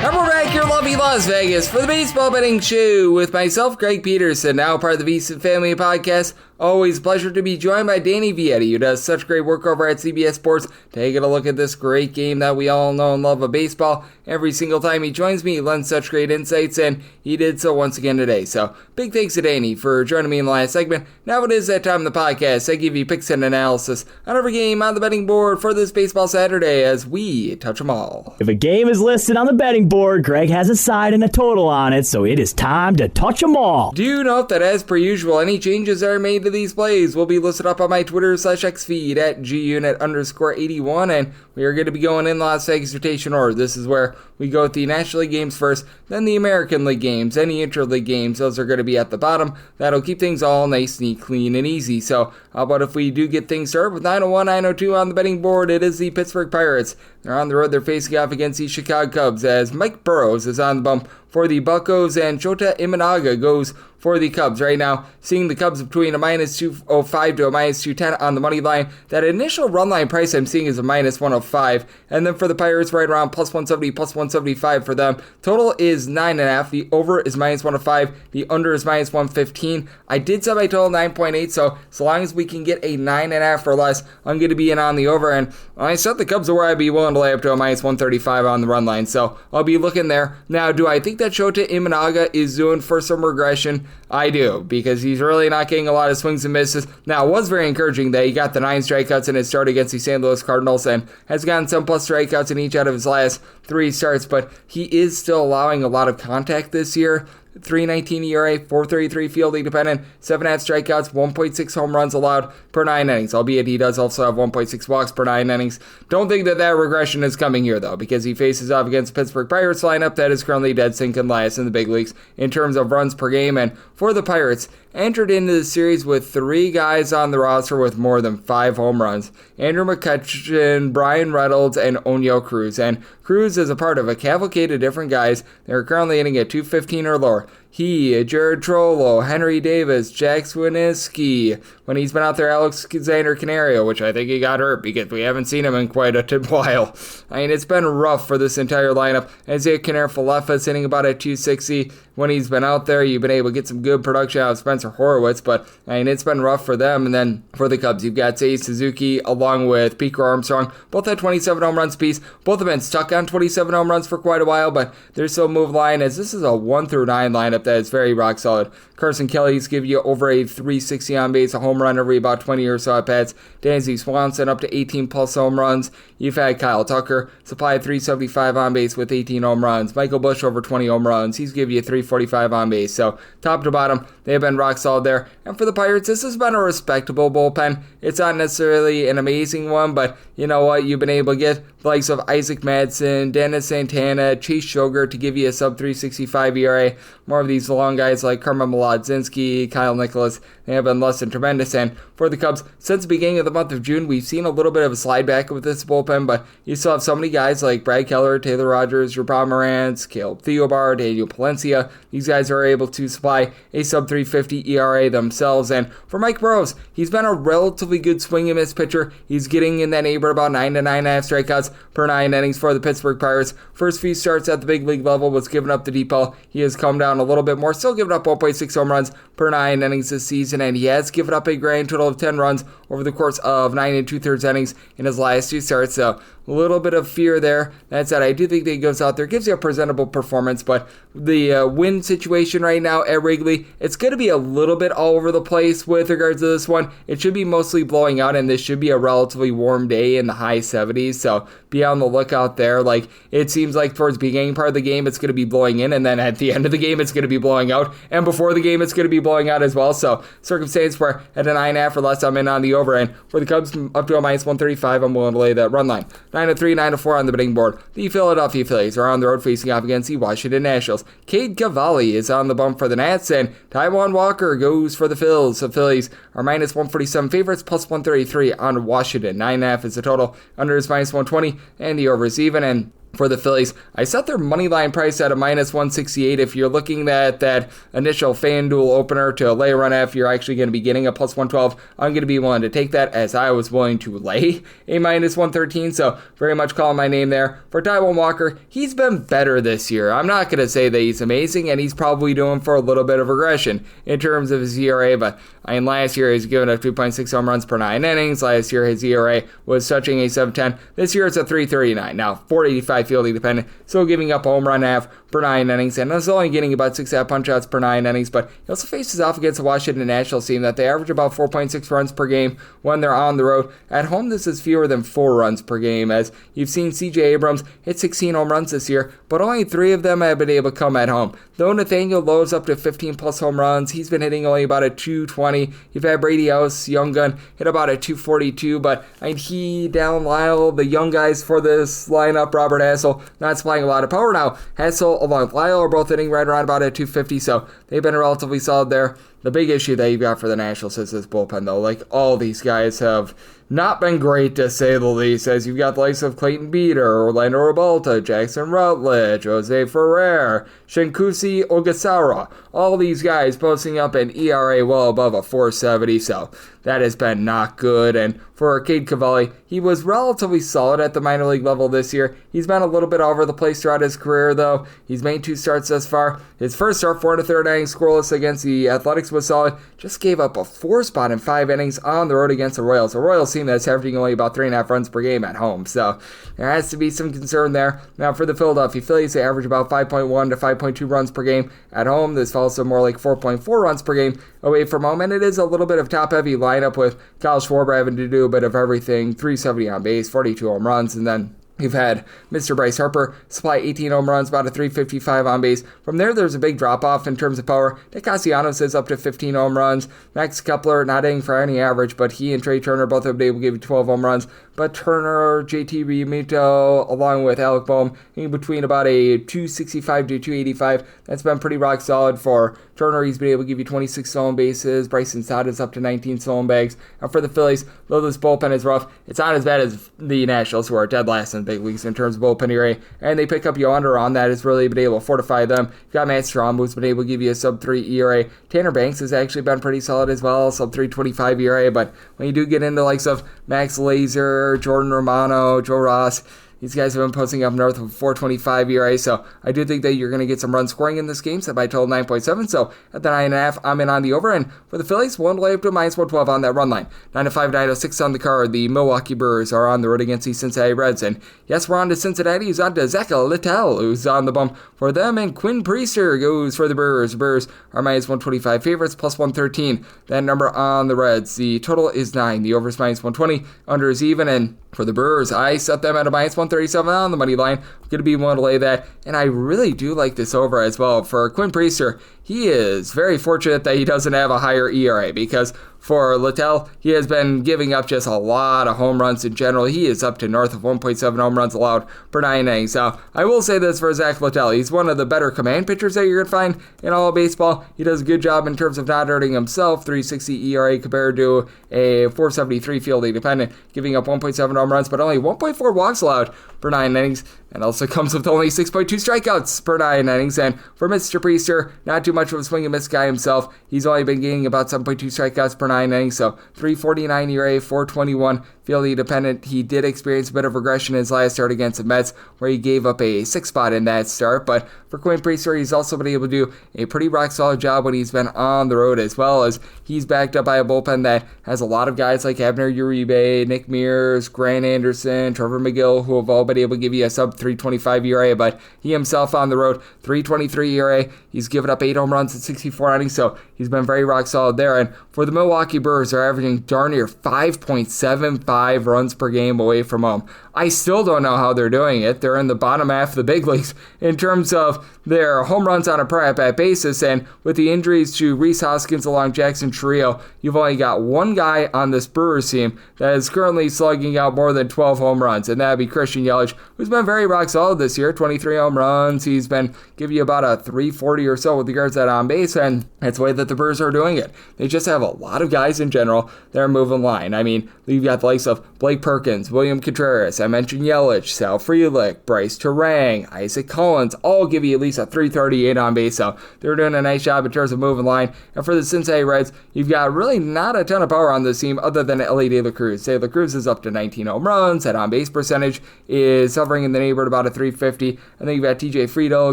And we're back here in lovely Las Vegas for the Baseball Betting Show with myself, Greg Peterson, now part of the VSiN Family Podcast, always a pleasure to be joined by Danny Vietti, who does such great work over at CBS Sports, taking a look at this great game that we all know and love of baseball. Every single time he joins me, he lends such great insights, and he did so once again today. So, big thanks to Danny for joining me in the last segment. Now it is that time of the podcast. I give you picks and analysis on every game on the betting board for this Baseball Saturday as we touch them all. If a game is listed on the betting board, Greg has a side and a total on it, so it is time to touch them all. Do note that as per usual, any changes that are made to these plays will be listed up on my Twitter/X feed at gunit_81, and we are going to be going in Las Vegas rotation order. This is where we go with the National League games first, then the American League games, any intra-league games. Those are going to be at the bottom. That'll keep things all nice, neat, clean, and easy. So how about if we do get things started with 901, 902 on the betting board? It is the Pittsburgh Pirates. They're on the road. They're facing off against the Chicago Cubs as Mike Burrows is on the bump for the Buccos, and Shota Imanaga goes for the Cubs. Right now, seeing the Cubs between a minus 205 to a minus 210 on the money line. That initial run line price I'm seeing is a minus 105. And then for the Pirates, right around plus 170, plus 175 for them. Total is 9.5. The over is minus 105. The under is minus 115. I did set my total 9.8, so long as we can get a 9.5 or less, I'm going to be in on the over. And I set the Cubs to where I'd be willing to lay up to a minus 135 on the run line. So I'll be looking there. Now, do I think that Shota Imanaga is doing for some regression? I do, because he's really not getting a lot of swings and misses. Now, it was very encouraging that he got the 9 strikeouts in his start against the St. Louis Cardinals and has gotten some plus strikeouts in each out of his last 3 starts, but he is still allowing a lot of contact this year. 3.19 ERA, 4.33 fielding dependent, 7.5 strikeouts, 1.6 home runs allowed per 9 innings, albeit he does also have 1.6 walks per 9 innings. Don't think that regression is coming here, though, because he faces off against the Pittsburgh Pirates lineup that is currently dead sinking last in the big leagues in terms of runs per game. And for the Pirates, entered into the series with 3 guys on the roster with more than 5 home runs. Andrew McCutchen, Brian Reynolds, and Oneil Cruz. And Cruz is a part of a cavalcade of different guys that are currently hitting at 215 or lower. He, Jared Trollo, Henry Davis, Jack Swiniski. When he's been out there, Alexander Canario, which I think he got hurt because we haven't seen him in quite a while. I mean, it's been rough for this entire lineup. Isaiah Kiner-Falefa is hitting about at 260. When he's been out there, you've been able to get some good production out of Spencer Horwitz, but I mean, it's been rough for them. And then for the Cubs, you've got Seiya Suzuki along with Pico Armstrong. Both had 27 home runs apiece. Both have been stuck on 27 home runs for quite a while, but they're still move line as this is a 1 through 9 lineup that is very rock solid. Carson Kelly's give you over a 360 on base, a home run every about 20 or so at bats. Dansby Swanson up to 18 plus home runs. You've had Kyle Tucker supply 375 on base with 18 home runs. Michael Busch over 20 home runs. He's give you 345 on base. So top to bottom, they've been rock solid there. And for the Pirates, this has been a respectable bullpen. It's not necessarily an amazing one, but you know what? You've been able to get the likes of Isaac Madsen, Dennis Santana, Chase Shoger to give you a sub 365 ERA. More of these long guys like Carmen Molodzinski, Kyle Nicholas, they have been less than tremendous. And for the Cubs, since the beginning of the month of June, we've seen a little bit of a slide back with this bullpen, but you still have so many guys like Brad Keller, Taylor Rogers, Rob Morantz, Caleb Theobar, Daniel Palencia. These guys are able to supply a sub 350 ERA themselves. And for Mike Burrows, he's been a relatively good swing and miss pitcher. He's getting in that neighborhood about 9 to 9.5 strikeouts per 9 innings for the Pittsburgh Pirates. First few starts at the big league level was giving up the deep ball. He has come down a little bit more, still giving up 1.6 home runs per 9 innings this season, and he has given up a grand total of 10 runs over the course of 9 2/3 innings in his last 2 starts. So a little bit of fear there. That said, I do think that he goes out there, gives you a presentable performance, but the win situation right now at Wrigley, it's going to be a little bit all over the place with regards to this one. It should be mostly blowing out, and this should be a relatively warm day in the high 70s, so be on the lookout there. Like, it seems like towards the beginning part of the game, it's going to be blowing in, and then at the end of the game, it's going to be blowing out, and before the game, it's going to be blowing out as well. So circumstance where at a 9.5 or less, I'm in on the over, and for the Cubs, up to a minus 135, I'm willing to lay that run line. 9-3, 9-4 on the betting board. The Philadelphia Phillies are on the road facing off against the Washington Nationals. Cade Cavalli is on the bump for the Nats, and Taijuan Walker goes for the Phils. The Phillies are minus 147 favorites, plus 133 on Washington. 9.5 is the total. Under is minus 120, and the over is even. And For the Phillies, I set their money line price at a minus 168. If you're looking at that initial FanDuel opener to lay a run if you're actually going to be getting a plus 112, I'm going to be willing to take that, as I was willing to lay a minus 113. So very much calling my name there. For Taijuan Walker, he's been better this year. I'm not going to say that he's amazing, and he's probably doing for a little bit of regression in terms of his ERA, but last year he's given up 2.6 home runs per 9 innings. Last year his ERA was touching a 7.10. This year it's a 3.39. Now 485 fielding dependent, still giving up a home run half per 9 innings, and is only getting about 6.5 punch-outs per 9 innings, but he also faces off against the Washington Nationals team that they average about 4.6 runs per game when they're on the road. At home, this is fewer than 4 runs per game, as you've seen C.J. Abrams hit 16 home runs this year, but only 3 of them have been able to come at home. Though Nathaniel Lowe's up to 15-plus home runs, he's been hitting only about a 220. You've had Brady House, young gun, hit about a 242, but he, Dallin Lyle, the young guys for this lineup, Robert Hassel, not supplying a lot of power now. Hassel along with Lyle are both hitting right around about a 250, so they've been relatively solid there. The big issue that you've got for the Nationals is this bullpen, though. Like, all these guys have not been great, to say the least, as you've got the likes of Clayton Beeter, Orlando Rebalta, Jackson Rutledge, Jose Ferrer, Shinkusi Ogasawara. All these guys posting up an ERA well above a 470, so that has been not good. And for Arcade Cavalli, he was relatively solid at the minor league level this year. He's been a little bit all over the place throughout his career, though. He's made 2 starts thus far. His first start, 4 1/3 innings scoreless against the Athletics, was solid. Just gave up a 4 spot in 5 innings on the road against the Royals. The Royals team that's averaging only about 3.5 runs per game at home, so there has to be some concern there. Now for the Philadelphia Phillies, they average about 5.1 to 5.2 runs per game at home. This falls to more like 4.4 runs per game away from home, and it is a little bit of top-heavy lineup with Kyle Schwarber having to do a bit of everything. 370 on base, 42 home runs, and then you've had Mr. Bryce Harper supply 18 home runs, about a 355 on base. From there, there's a big drop-off in terms of power. Nick Castellanos is up to 15 home runs. Max Kepler not hitting for any average, but he and Trey Turner both have been able to give you 12 home runs. But Turner, JT Realmuto, along with Alec Boehm, in between about a 265 to 285. That's been pretty rock solid for Turner. He's been able to give you 26 stolen bases. Bryson Stott is up to 19 stolen bags. And for the Phillies, though this bullpen is rough, it's not as bad as the Nationals, who are dead last in the big leagues in terms of bullpen ERA. And they pick up Yoander on that, has really been able to fortify them. You've got Matt Strahm, who's been able to give you a sub-3 ERA. Tanner Banks has actually been pretty solid as well, sub-325 ERA. But when you do get into likes of Max Laser, Jordan Romano, Joe Ross, these guys have been posting up north of 4.25 ERA, so I do think that you're going to get some run scoring in this game, set by total 9.7, so at the 9.5, I'm in on the over, and for the Phillies, one lay up to minus 112 on that run line. 9-5, 9-6 on the card. The Milwaukee Brewers are on the road against the Cincinnati Reds, and yes, we're on to Cincinnati, who's on to Zach Littell, who's on the bump for them, and Quinn Priester goes for the Brewers. The Brewers are minus 125 favorites, plus 113. That number on the Reds. The total is 9. The over is minus 120. Under is even, and for the Brewers, I set them at a minus 137 on the money line. I'm going to be willing to lay that, and I really do like this over as well. For Quinn Priester, he is very fortunate that he doesn't have a higher ERA, because for Littell, he has been giving up just a lot of home runs in general. He is up to north of 1.7 home runs allowed per 9 innings. So I will say this for Zach Littell. He's one of the better command pitchers that you're going to find in all of baseball. He does a good job in terms of not hurting himself. 3.60 ERA compared to a 4.73 fielding dependent, giving up 1.7 home runs, but only 1.4 walks allowed per 9 innings. And also comes with only 6.2 strikeouts per 9 innings. And for Mr. Priester, not too much of a swing and miss guy himself. He's only been getting about 7.2 strikeouts per 9 innings. So 3.49 ERA, 4.21 fielding dependent. He did experience a bit of regression in his last start against the Mets, where he gave up a 6 spot in that start. But for Quinn Priester, he's also been able to do a pretty rock solid job when he's been on the road, as well as he's backed up by a bullpen that has a lot of guys like Abner Uribe, Nick Mears, Grant Anderson, Trevor McGill, who have all been able to give you a sub 3.25 ERA, but he himself on the road, 3.23 ERA. He's given up 8 home runs in 64 innings, so he's been very rock solid there. And for the Milwaukee Brewers, they're averaging darn near 5.75 runs per game away from home. I still don't know how they're doing it. They're in the bottom half of the big leagues in terms of their home runs on a per at-bat basis, and with the injuries to Rhys Hoskins along Jackson Trio, you've only got one guy on this Brewers team that is currently slugging out more than 12 home runs, and that would be Christian Yelich, who's been very rock solid this year, 23 home runs. He's been giving you about a 340 or so with regards to that on base, and that's the way that the Brewers are doing it. They just have a lot of guys in general that are moving line. I mean, you've got the likes of Blake Perkins, William Contreras, I mentioned Yelich, Sal Frelick, Bryce Terang, Isaac Collins, all give you at least a 338 on base, so they're doing a nice job in terms of moving line. And for the Cincinnati Reds, you've got really not a ton of power on this team other than Ellie De La Cruz. De La Cruz is up to 19 home runs, that on base percentage is hovering in the neighborhood about a 350, and then you've got TJ Friedel,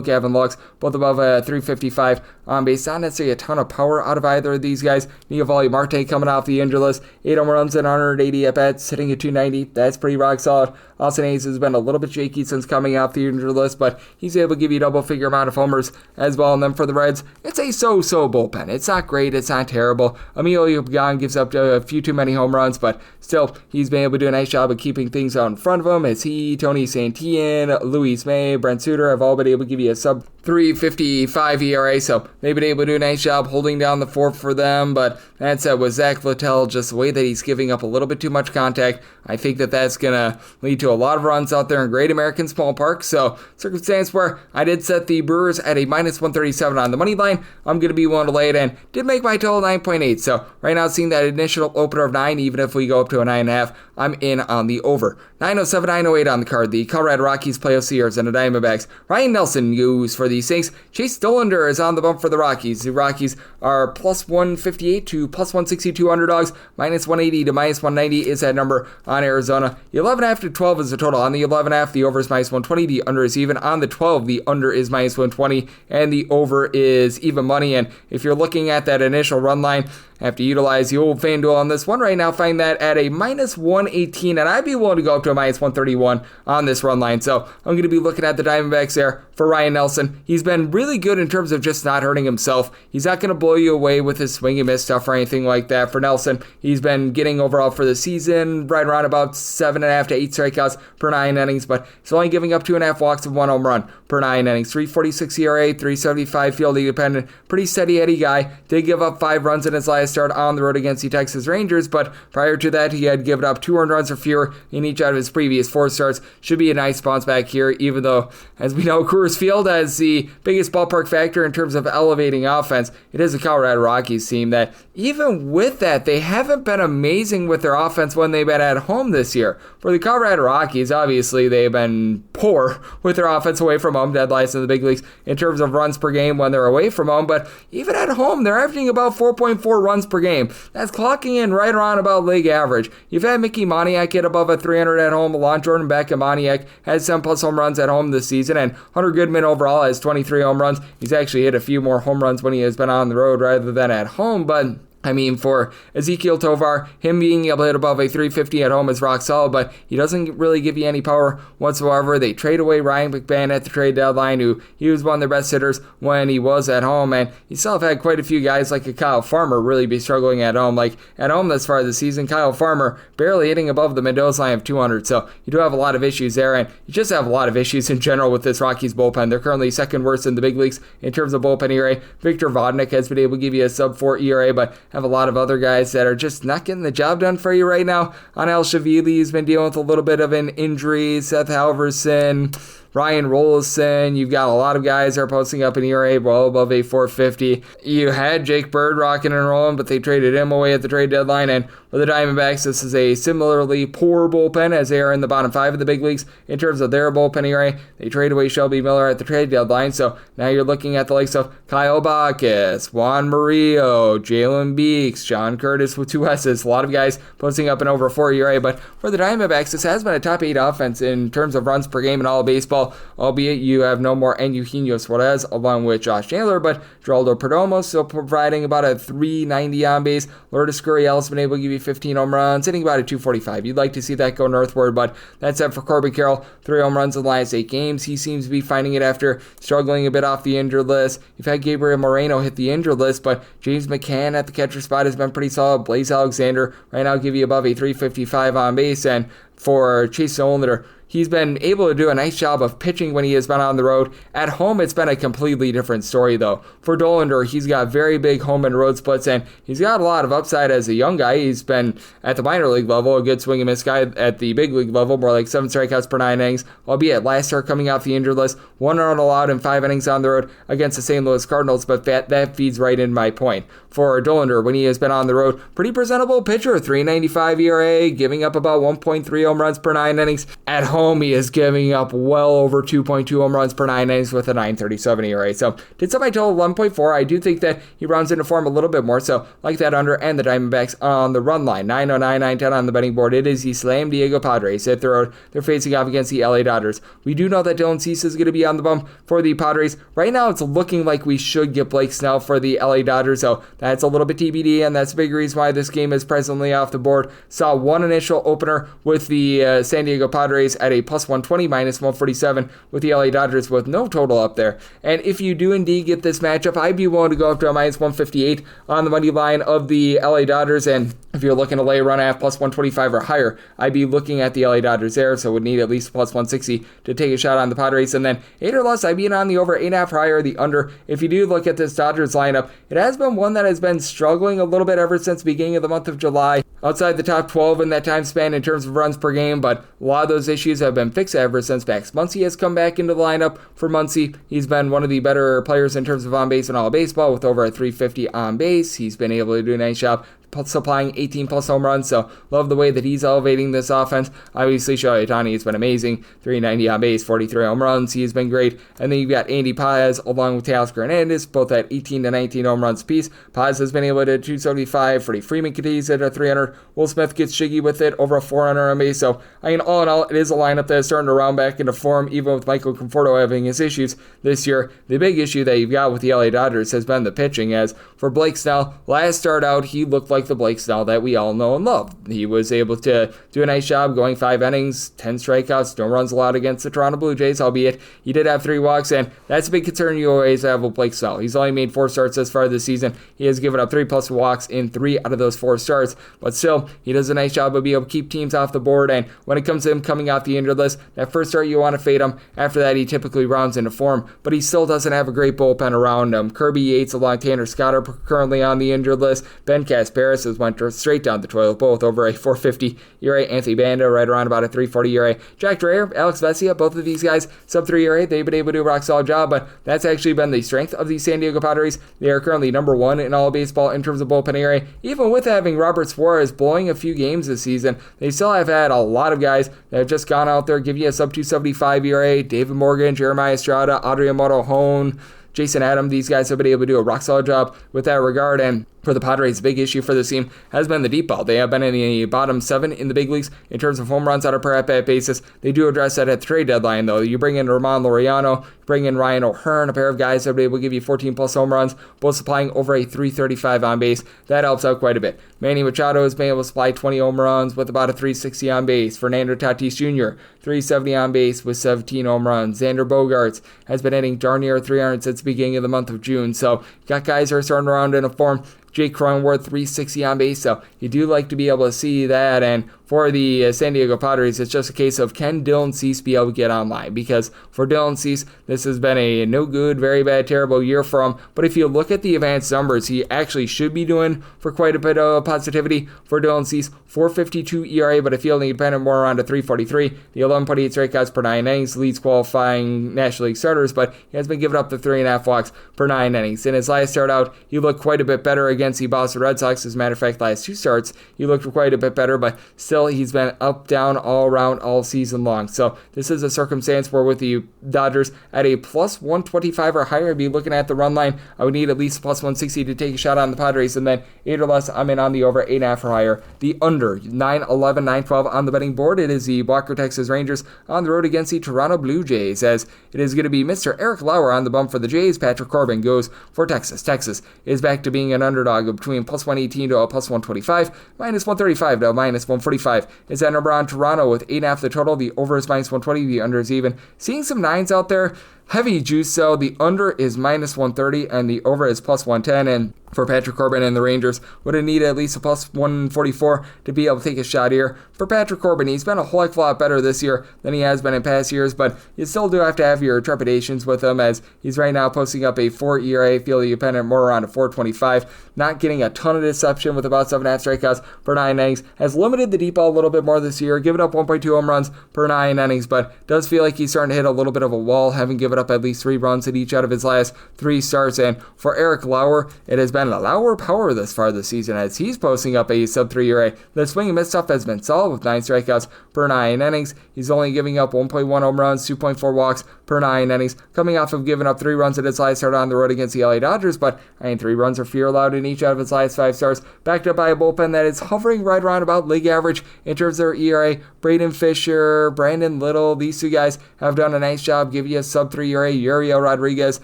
Gavin Lux, both above a 355 on base. Not necessarily a ton of power out of either of these guys. Niavali Marte coming off the injured list, 8 home runs and 180 at-bats, hitting at 290. That's pretty rock solid. Austin Hayes has been a little bit shaky since coming off the injured list, but he's able to give you a double-figure amount of homers as well. And then for the Reds, it's a so-so bullpen. It's not great. It's not terrible. Emilio Pagan gives up a few too many home runs, but still, he's been able to do a nice job of keeping things out in front of him. As he, Tony Santillan, Luis May, Brent Suter have all been able to give you a sub 3.55 ERA, so they've been able to do a nice job holding down the fort for them. But that said, with Zach Littell, just the way that he's giving up a little bit too much contact, I think that that's going to lead to a lot of runs out there in Great American Small Park. So, circumstance where I did set the Brewers at a minus 137 on the money line, I'm going to be willing to lay it in. Did make my total 9.8, so right now seeing that initial opener of 9, even if we go up to a 9.5, I'm in on the over. 907, 908 on the card. The Colorado Rockies play Sears and the Diamondbacks. Ryan Nelson goes for the Saints. Chase Dollander is on the bump for the Rockies. The Rockies are plus 158 to plus 162 underdogs. Minus 180 to minus 190 is that number on Arizona. The 11.5 to 12 is the total. On the 11.5, the over is minus 120. The under is even. On the 12, the under is minus 120. And the over is even money. And if you're looking at that initial run line, I have to utilize the old FanDuel on this one right now. Find that at a minus 118, and I'd be willing to go up to a minus 131 on this run line. So I'm going to be looking at the Diamondbacks there for Ryan Nelson. He's been really good in terms of just not hurting himself. He's not going to blow you away with his swing and miss stuff or anything like that. For Nelson, he's been getting overall for the season right around about 7.5 to 8 strikeouts per 9 innings, but he's only giving up 2.5 walks and 1 home run per 9 innings. 3.46 ERA, 3.75 fielding dependent. Pretty steady Eddie guy. Did give up 5 runs in his last start on the road against the Texas Rangers, but prior to that, he had given up 2 earned runs or fewer in each out of his previous 4 starts. Should be a nice bounce back here, even though, as we know, Coors Field has the biggest ballpark factor in terms of elevating offense. It is a Colorado Rockies team that, even with that, they haven't been amazing with their offense when they've been at home this year. For the Colorado Rockies, obviously, they've been poor with their offense away from home, dead last in the big leagues in terms of runs per game when they're away from home, but even at home, they're averaging about 4.4 runs per game. That's clocking in right around about league average. You've had Mickey Moniak hit above a 300 at home. Alon Jordan Beck and Moniak has 7 plus home runs at home this season, and Hunter Goodman overall has 23 home runs. He's actually hit a few more home runs when he has been on the road rather than at home, but I mean, for Ezekiel Tovar, him being able to hit above a 350 at home is rock solid, but he doesn't really give you any power whatsoever. They trade away Ryan McMahon at the trade deadline, who he was one of their best hitters when he was at home, and you still have had quite a few guys like a Kyle Farmer really be struggling at home. Like at home this far this season, Kyle Farmer barely hitting above the Mendoza line of 200, so you do have a lot of issues there, and you just have a lot of issues in general with this Rockies bullpen. They're currently second worst in the big leagues in terms of bullpen ERA. Victor Vodnik has been able to give you a sub-4 ERA, but have a lot of other guys that are just not getting the job done for you right now. Anel Shavili has been dealing with a little bit of an injury. Seth Halverson, Ryan Rollison, you've got a lot of guys that are posting up an ERA well above a 450. You had Jake Bird rocking and rolling, but they traded him away at the trade deadline. And for the Diamondbacks, this is a similarly poor bullpen as they are in the bottom 5 of the big leagues in terms of their bullpen ERA. They trade away Shelby Miller at the trade deadline, so now you're looking at the likes of Kyle Bacchus, Juan Murillo, Jalen Beeks, John Curtis with 2 S's. A lot of guys posting up an over 4 ERA, but for the Diamondbacks, this has been a top 8 offense in terms of runs per game in all of baseball, albeit you have no more Eugenio Suarez along with Josh Chandler, but Geraldo Perdomo still providing about a 390 on base. Lourdes Gurriel has been able to give you 15 home runs, hitting about a 245. You'd like to see that go northward, but that's it for Corbin Carroll. 3 home runs in the last 8 games. He seems to be finding it after struggling a bit off the injured list. You've had Gabriel Moreno hit the injured list, but James McCann at the catcher spot has been pretty solid. Blaze Alexander right now give you above a 355 on base, and for Chase Dollander, he's been able to do a nice job of pitching when he has been on the road. At home, it's been a completely different story, though. For Dollander, he's got very big home and road splits, and he's got a lot of upside as a young guy. He's been at the minor league level, a good swing and miss guy. At the big league level, more like 7 strikeouts per 9 innings, albeit last start coming off the injured list, 1 run allowed in 5 innings on the road against the St. Louis Cardinals, but that feeds right into my point. For Dollander, when he has been on the road, pretty presentable pitcher, 3.95 ERA, giving up about 1.3 home runs per 9 innings. At home, he is giving up well over 2.2 home runs per 9 innings with a 9.37 ERA. So did set my total 11.4. I do think that he rounds into form a little bit more, so like that under, and the Diamondbacks on the run line. 909, 910 on the betting board. It is the Slam Diego Padres. They're facing off against the LA Dodgers. We do know that Dylan Cease is going to be on the bump for the Padres. Right now, it's looking like we should get Blake Snell for the LA Dodgers, so that's a little bit TBD, and that's a big reason why this game is presently off the board. Saw one initial opener with the San Diego Padres at a plus 120, minus 147 with the LA Dodgers with no total up there. And if you do indeed get this matchup, I'd be willing to go up to a minus 158 on the money line of the LA Dodgers, and if you're looking to lay a run at plus 125 or higher, I'd be looking at the LA Dodgers there, so would need at least plus 160 to take a shot on the Padres. And then 8 or less, I'd be in on the over, 8.5 or higher, the under. If you do look at this Dodgers lineup, it has been one that has been struggling a little bit ever since the beginning of the month of July, outside the top 12 in that time span in terms of runs per game, but a lot of those issues have been fixed ever since Max Muncy has come back into the lineup. For Muncy, he's been one of the better players in terms of on base in all of baseball with over a 350 on base. He's been able to do a nice job supplying 18 plus home runs, so love the way that he's elevating this offense. Obviously, Shohei Ohtani has been amazing, 390 on base, 43 home runs, he has been great. And then you've got Andy Paz along with Teoscar Hernandez, both at 18 to 19 home runs apiece. Paz has been able to 275, Freddie Freeman continues at a 300, Will Smith gets jiggy with it, over a 400 on base. So I mean, all in all, it is a lineup that is starting to round back into form, even with Michael Conforto having his issues this year. The big issue that you've got with the LA Dodgers has been the pitching, as for Blake Snell, last start out, he looked like the Blake Snell that we all know and love. He was able to do a nice job going 5 innings, 10 strikeouts, no runs allowed against the Toronto Blue Jays, albeit he did have 3 walks, and that's a big concern you always have with Blake Snell. He's only made 4 starts this far this season. He has given up 3 plus walks in 3 out of those 4 starts, but still, he does a nice job of being able to keep teams off the board, and when it comes to him coming off the injured list, that first start you want to fade him. After that, he typically rounds into form, but he still doesn't have a great bullpen around him. Kirby Yates along Tanner Scott are currently on the injured list. Ben Casparis has went straight down the toilet, both over a 4.50 ERA. Anthony Banda right around about a 3.40 ERA. Jack Dreyer, Alex Vesia, both of these guys sub 3 ERA. They've been able to do a rock solid job, but that's actually been the strength of the San Diego Padres. They are currently number 1 in all of baseball in terms of bullpen ERA. Even with having Robert Suarez blowing a few games this season, they still have had a lot of guys that have just gone out there, give you a sub 275 ERA. David Morgan, Jeremiah Estrada, Adrian Morejon, Jason Adam, these guys have been able to do a rock solid job with that regard. And for the Padres, the big issue for this team has been the deep ball. They have been in the bottom 7 in the big leagues in terms of home runs on a per at-bat basis. They do address that at the trade deadline, though. You bring in Ramon Laureano, you bring in Ryan O'Hearn, a pair of guys that will be able to give you 14 plus home runs, both supplying over a 335 on base. That helps out quite a bit. Manny Machado has been able to supply 20 home runs with about a 360 on base. Fernando Tatis Jr., 370 on base with 17 home runs. Xander Bogaerts has been hitting darn near 300 since the beginning of the month of June. So you got guys that are starting around in a form. Jake Cronenworth, 360 on base, so you do like to be able to see that. And for the San Diego Padres, it's just a case of, can Dylan Cease be able to get online? Because for Dylan Cease, this has been a no good, very bad, terrible year for him. But if you look at the advanced numbers, he actually should be doing for quite a bit of positivity. For Dylan Cease, 4.52 ERA, but a fielding dependent more around a 3.43. The 11.8 strikeouts per 9 innings leads qualifying National League starters, but he has been giving up the 3.5 walks per 9 innings. In his last start out, he looked quite a bit better against the Boston Red Sox. As a matter of fact, last 2 starts, he looked quite a bit better, but still, he's been up, down, all around, all season long. So this is a circumstance where with the Dodgers at a plus 125 or higher, I'd be looking at the run line. I would need at least plus 160 to take a shot on the Padres, and then 8 or less, I'm in on the over, 8.5 or higher. The under, 9-11, 9-12 on the betting board. It is the Walker Texas Rangers on the road against the Toronto Blue Jays, as it is going to be Mr. Eric Lauer on the bump for the Jays. Patrick Corbin goes for Texas. Texas is back to being an underdog of between plus 118 to a plus 125, minus 135 to a minus 145. Is that number on Toronto with 8.5 the total. The over is minus 120. The under is even. Seeing some 9s out there. heavy juice, so the under is minus 130 and the over is plus 110. And for Patrick Corbin and the Rangers, would have needed at least a plus 144 to be able to take a shot here. For Patrick Corbin, he's been a whole heck of a lot better this year than he has been in past years, but you still do have to have your trepidations with him, as he's right now posting up a 4 ERA, fielding dependent more around a 4.25, not getting a ton of deception with about 7.5 strikeouts per 9 innings, has limited the deep ball a little bit more this year, giving up 1.2 home runs per 9 innings, but does feel like he's starting to hit a little bit of a wall, having given up at least 3 runs in each out of his last 3 starts. And for Eric Lauer, it has been a Lauer power this far this season, as he's posting up a sub 3 ERA. The swing and miss stuff has been solid with 9 strikeouts per 9 innings. He's only giving up 1.1 home runs, 2.4 walks per 9 innings, coming off of giving up 3 runs at his last start on the road against the LA Dodgers, but 3 runs or fewer allowed in each out of his last 5 starts, backed up by a bullpen that is hovering right around about league average in terms of their ERA. Braden Fisher, Brandon Little, these 2 guys have done a nice job giving you a sub 3 ERA. Uriel Rodriguez,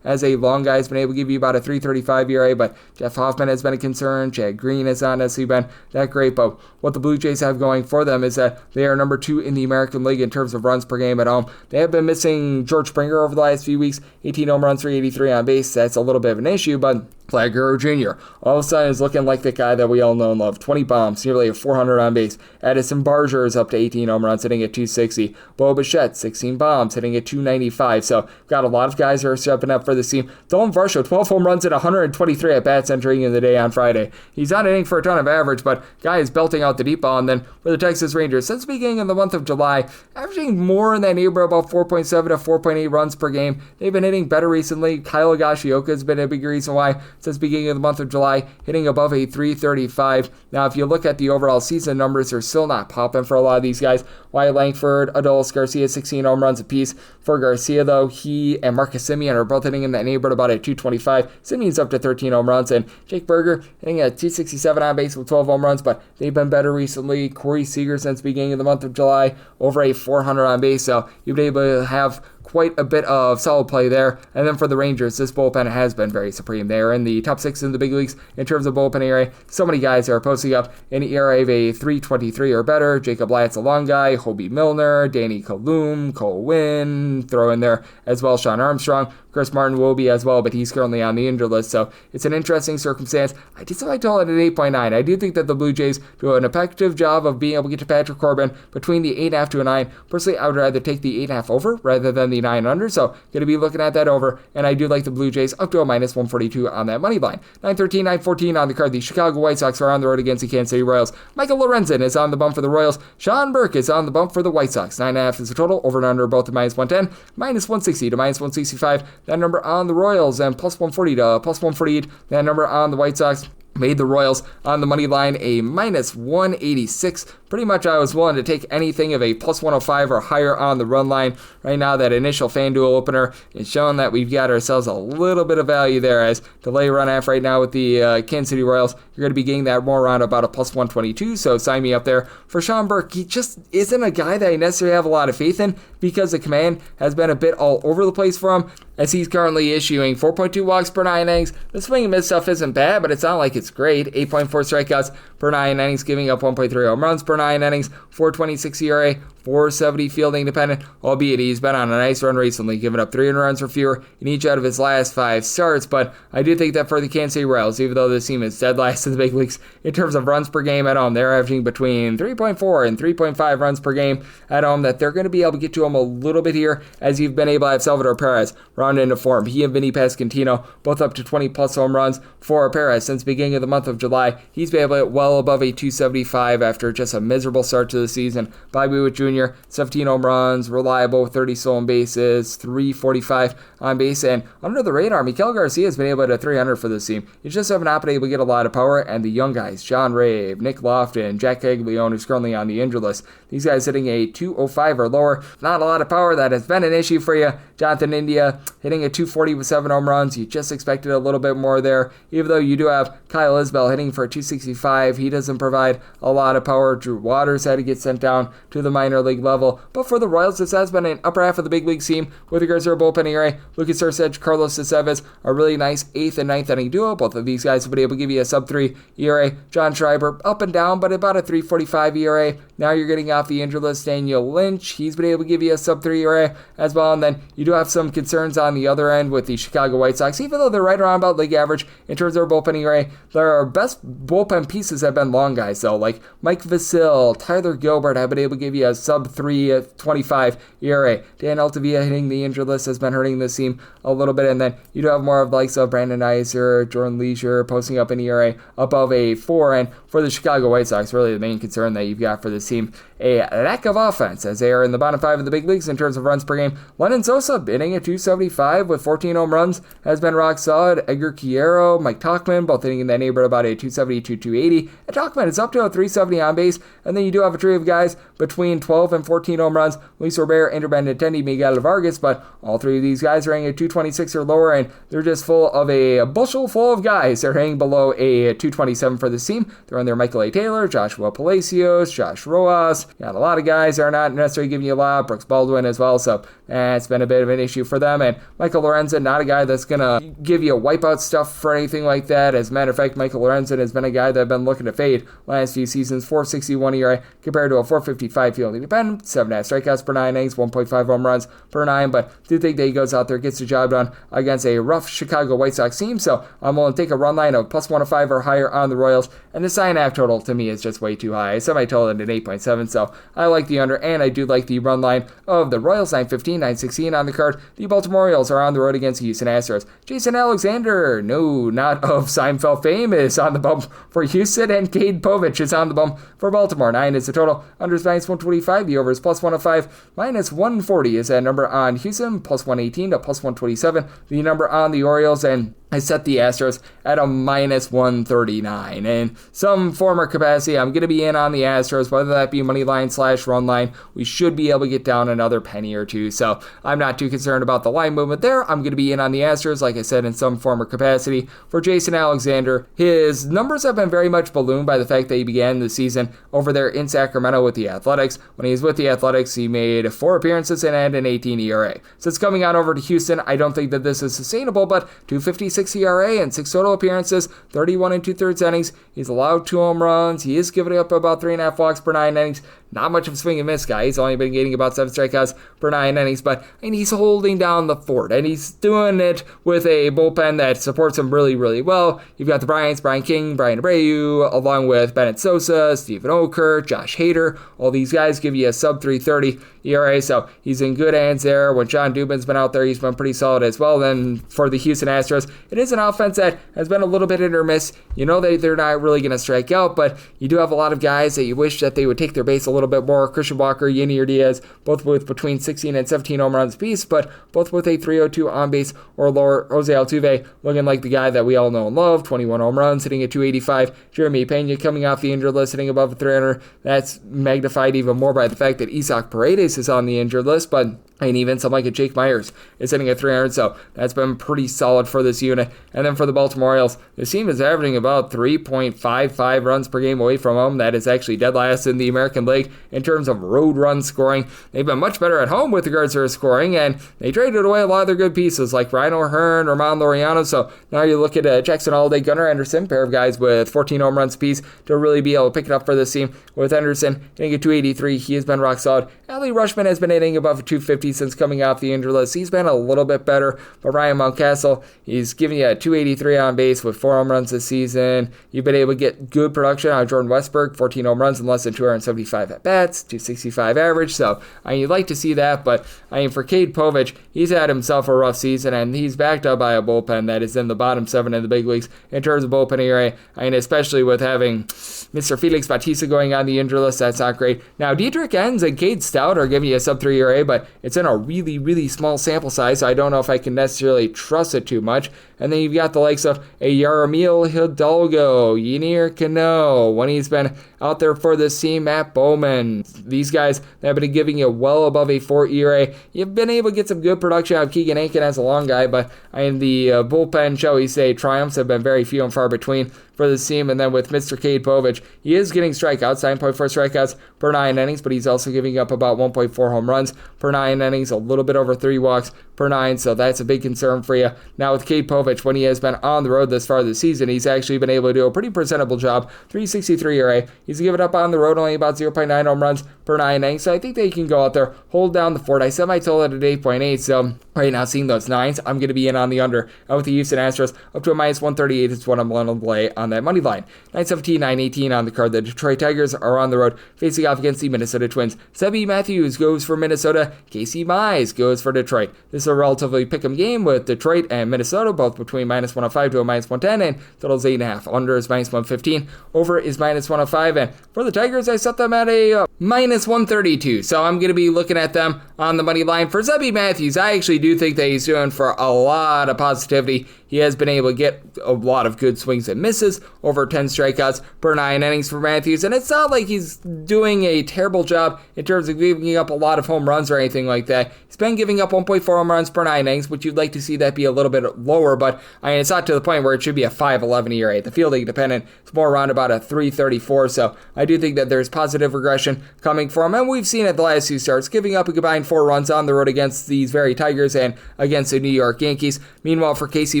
as a long guy, has been able to give you about a 3.35 ERA, but Jeff Hoffman has been a concern. Chad Green has not necessarily been that great, but what the Blue Jays have going for them is that they are number 2 in the American League in terms of runs per game at home. They have been missing George Springer over the last few weeks, 18 home runs, 383 on base. That's a little bit of an issue, but Vlad Guerrero Jr. all of a sudden is looking like the guy that we all know and love. 20 bombs, nearly a 400 on base. Addison Barger is up to 18 home runs, hitting at 260. Bo Bichette, 16 bombs, hitting at 295. So got a lot of guys who are stepping up for this team. Dylan Varsho, 12 home runs at 123 at bats entering in the day on Friday. He's not hitting for a ton of average, but guy is belting out the deep ball. And then for the Texas Rangers, since the beginning of the month of July, averaging more in that neighborhood, about 4.7 to 4.8 runs per game. They've been hitting better recently. Kyle Higashioka has been a big reason why since the beginning of the month of July, hitting above a 335. Now, if you look at the overall season numbers, they're still not popping for a lot of these guys. Wyatt Langford, Adolis Garcia, 16 home runs apiece. For Garcia, though, he and Marcus Semien are both hitting in that neighborhood about at 225. Semien's up to 13 home runs, and Jake Berger hitting at 267 on base with 12 home runs, but they've been better recently. Corey Seager, since the beginning of the month of July, over a 400 on base, so you've been able to have quite a bit of solid play there. And then for the Rangers, this bullpen has been very supreme. They are in the top 6 in the big leagues in terms of bullpen ERA. So many guys are posting up an ERA of a 3.23 or better. Jacob Latz, a long guy. Hobie Milner, Danny Kalum, Cole Winn, throw in there as well. Sean Armstrong, Chris Martin will be as well, but he's currently on the injured list, so it's an interesting circumstance. I decide to call it an 8.9. I do think that the Blue Jays do an effective job of being able to get to Patrick Corbin between the 8.5 to a 9. Personally, I would rather take the 8.5 over rather than the 9 under, so going to be looking at that over, and I do like the Blue Jays up to a minus 142 on that money line. 9.13, 9.14 on the card. The Chicago White Sox are on the road against the Kansas City Royals. Michael Lorenzen is on the bump for the Royals. Sean Burke is on the bump for the White Sox. 9.5 is the total, over and under both to minus 110, minus 160 to minus 165. That number on the Royals, and plus 140 to plus 148. That number on the White Sox made the Royals on the money line a minus 186. Pretty much I was willing to take anything of a plus 105 or higher on the run line. Right now, that initial FanDuel opener is showing that we've got ourselves a little bit of value there, as to lay run half right now with the Kansas City Royals, you're going to be getting that more around about a plus 122, so sign me up there. For Sean Burke, he just isn't a guy that I necessarily have a lot of faith in, because the command has been a bit all over the place for him, as he's currently issuing 4.2 walks per 9 innings. The swing and miss stuff isn't bad, but it's not like it's great. 8.4 strikeouts per 9 innings, giving up 1.3 home runs per 9 innings, 4.26 ERA, 4.70 fielding dependent, albeit he's been on a nice run recently, giving up 300 runs or fewer in each out of his last 5 starts. But I do think that for the Kansas City Royals, even though this team is dead last in the big leagues in terms of runs per game at home, they're averaging between 3.4 and 3.5 runs per game at home, that they're going to be able to get to them a little bit here, as you've been able to have Salvador Perez round into form. He and Vinny Pasquantino both up to 20 plus home runs for Perez since the beginning of the month of July. He's been able to hit well above a 275 after just a miserable start to the season. Bobby Witt Jr., 17 home runs, reliable, 30 stolen bases, 345 on base, and under the radar, Miguel Garcia has been able to hit 300 for this team. He just haven't been able to get a lot of power, and the young guys, John Rave, Nick Lofton, Jack Caglione, who's currently on the injured list, these guys hitting a 205 or lower. Not a lot of power. That has been an issue for you. Jonathan India, hitting a 240 with 7 home runs. You just expected a little bit more there, even though you do have Kyle Isbell hitting for a 265. He doesn't provide a lot of power. Drew Waters had to get sent down to the minor league level. But for the Royals, this has been an upper half of the big league team with regards to their bullpen ERA. Lucas Erceg, Carlos Estevez, a really nice 8th and 9th inning duo. Both of these guys have been able to give you a sub-3 ERA. John Schreiber, up and down, but about a 3.45 ERA. Now you're getting off the injured list Daniel Lynch. He's been able to give you a sub-3 ERA as well. And then you do have some concerns on the other end with the Chicago White Sox. Even though they're right around about league average in terms of their bullpen ERA, their best bullpen pieces have been long guys, though. Like Mike Vasil, Tyler Gilbert have been able to give you a sub-3 25 ERA. Dan Altavilla hitting the injured list has been hurting this team a little bit. And then you do have more of the likes of Brandon Iser, Jordan Leisure posting up an ERA above a 4. And for the Chicago White Sox, really the main concern that you've got for this team, a lack of offense, as they are in the bottom 5 of the big leagues in terms of runs per game. Lennon Sosa hitting at 275 with 14 home runs has been rock solid. Edgar Quiero, Mike Tauchman, both hitting in that neighborhood about a 270 to 280. And Tauchman is up to a 370 on base. And then you do have a trio of guys between 12 and 14 home runs. Luis Robert, Andrew Benintendi, Miguel Vargas, but all 3 of these guys are hitting at 226 or lower, and they're just full of a bushel full of guys. They're hitting below a 227 for this team. They're on there Michael A. Taylor, Joshua Palacios, Josh Rojas. Got a lot of guys that are not necessarily giving you a lot. Brooks Baldwin as well, so it's been a bit of an issue for them. And Michael Lorenzen, not a guy that's going to give you a wipeout stuff for anything like that. As a matter of fact, Michael Lorenzen has been a guy that I've been looking to fade last few seasons. 461 ERA compared to a 455 fielding dependent. 7.5 strikeouts per 9 innings, 1.5 home runs per 9. But do think that he goes out there, gets the job done against a rough Chicago White Sox team. So I'm willing to take a run line of plus 105 or higher on the Royals. And the 9.5 total to me is just way too high. I semi-total at 8.7. So I like the under, and I do like the run line of the Royals, 915, 916 on the card. The Baltimore Orioles are on the road against the Houston Astros. Jason Alexander, no, not of Seinfeld fame, is on the bump for Houston, and Cade Povich is on the bump for Baltimore. 9 is the total. Under is minus 125. The over is plus 105. Minus 140 is that number on Houston. Plus 118 to plus 127. The number on the Orioles, and I set the Astros at a minus 139. In some form or capacity, I'm going to be in on the Astros, whether that be money line / run line. We should be able to get down another penny or two, so I'm not too concerned about the line movement there. I'm going to be in on the Astros, like I said, in some form or capacity. For Jason Alexander, his numbers have been very much ballooned by the fact that he began the season over there in Sacramento with the Athletics. When he was with the Athletics, he made 4 appearances and had an 18 ERA. Since coming on over to Houston, I don't think that this is sustainable, but 256 ERA and 6 total appearances, 31 and 2/3 innings. He's allowed 2 home runs. He is giving up about 3.5 walks per 9 innings. Not much of a swing and miss guy. He's only been getting about 7 strikeouts per 9 innings, but he's holding down the fort, and he's doing it with a bullpen that supports him really, really well. You've got the Bryants, Brian King, Brian Abreu, along with Bennett Sosa, Stephen Okert, Josh Hader. All these guys give you a sub 3.30 ERA, so he's in good hands there. When John Dubin's been out there, he's been pretty solid as well. Then for the Houston Astros, it is an offense that has been a little bit hit or miss. You know they're not really going to strike out, but you do have a lot of guys that you wish that they would take their base a little bit more. Christian Walker, Yenier Diaz, both with between 16 and 17 home runs apiece, but both with a 302 on base or lower. Jose Altuve looking like the guy that we all know and love, 21 home runs, hitting at 285. Jeremy Pena coming off the injured list, hitting above 300. That's magnified even more by the fact that Isaac Paredes is on the injured list, but even something like a Jake Myers is hitting at 300, so that's been pretty solid for this unit. And then for the Baltimore Orioles, this team is averaging about 3.55 runs per game away from home. That is actually dead last in the American League in terms of road run scoring. They've been much better at home with regards to their scoring, and they traded away a lot of their good pieces like Ryan O'Hearn, Ramon Laureano. So now you look at Jackson Holliday, Gunnar Anderson, pair of guys with 14 home runs apiece to really be able to pick it up for this team. With Anderson hitting at 283, he has been rock solid. Adley Rutschman has been hitting above 250 since coming off the injured list. He's been a little bit better, but Ryan Mountcastle, he's giving you a 283 on base with 4 home runs this season. You've been able to get good production out of Jordan Westberg, 14 home runs in less than 275 at-bats, 265 average, so you'd like to see that, but for Cade Povich, he's had himself a rough season, and he's backed up by a bullpen that is in the bottom 7 in the big leagues in terms of bullpen ERA, especially with having Mr. Felix Bautista going on the injured list, that's not great. Now, Dietrich Enns and Cade Stout are giving you a sub-3 ERA, but it's it's in a really, really small sample size, so I don't know if I can necessarily trust it too much. And then you've got the likes of a Yaramil Hidalgo, Yenir Cano, when he's been out there for this team, Matt Bowman. These guys that have been giving you well above a 4 ERA. You've been able to get some good production out of Keegan Aiken as a long guy, but in the bullpen, shall we say, triumphs have been very few and far between for this team. And then with Mr. Cade Povich, he is getting strikeouts, 9.4 strikeouts per 9 innings, but he's also giving up about 1.4 home runs per 9 innings, a little bit over 3 walks per 9, so that's a big concern for you. Now with Cade Povich, when he has been on the road this far this season, he's actually been able to do a pretty presentable job, 363 ERA. He's given up on the road only about 0.9 home runs per 9 innings, so I think they can go out there, hold down the fort. I set my total at 8.8, so right now seeing those 9s, I'm going to be in on the under. And with the Houston Astros up to a minus 138 is what I'm going to play on that money line. 917, 918 on the card. The Detroit Tigers are on the road facing off against the Minnesota Twins. Sebby Matthews goes for Minnesota. Casey Mize goes for Detroit. This is a relatively pick'em game with Detroit and Minnesota both between minus 105 to a minus 110, and total is 8.5. Under is minus 115. Over is minus 105. And for the Tigers, I set them at a minus 132. So I'm going to be looking at them on the money line. For Sebby Matthews, I actually do think that he's doing for a lot of positivity. He has been able to get a lot of good swings and misses, over 10 strikeouts per 9 innings for Matthews, and it's not like he's doing a terrible job in terms of giving up a lot of home runs or anything like that. He's been giving up 1.4 home runs per 9 innings, which you'd like to see that be a little bit lower, but it's not to the point where it should be a 5.11 ERA. The fielding dependent, it's more around about a 3.34, so I do think that there's positive regression coming for him, and we've seen it the last few starts, giving up a combined 4 runs on the road against these very Tigers and against the New York Yankees. Meanwhile, for Casey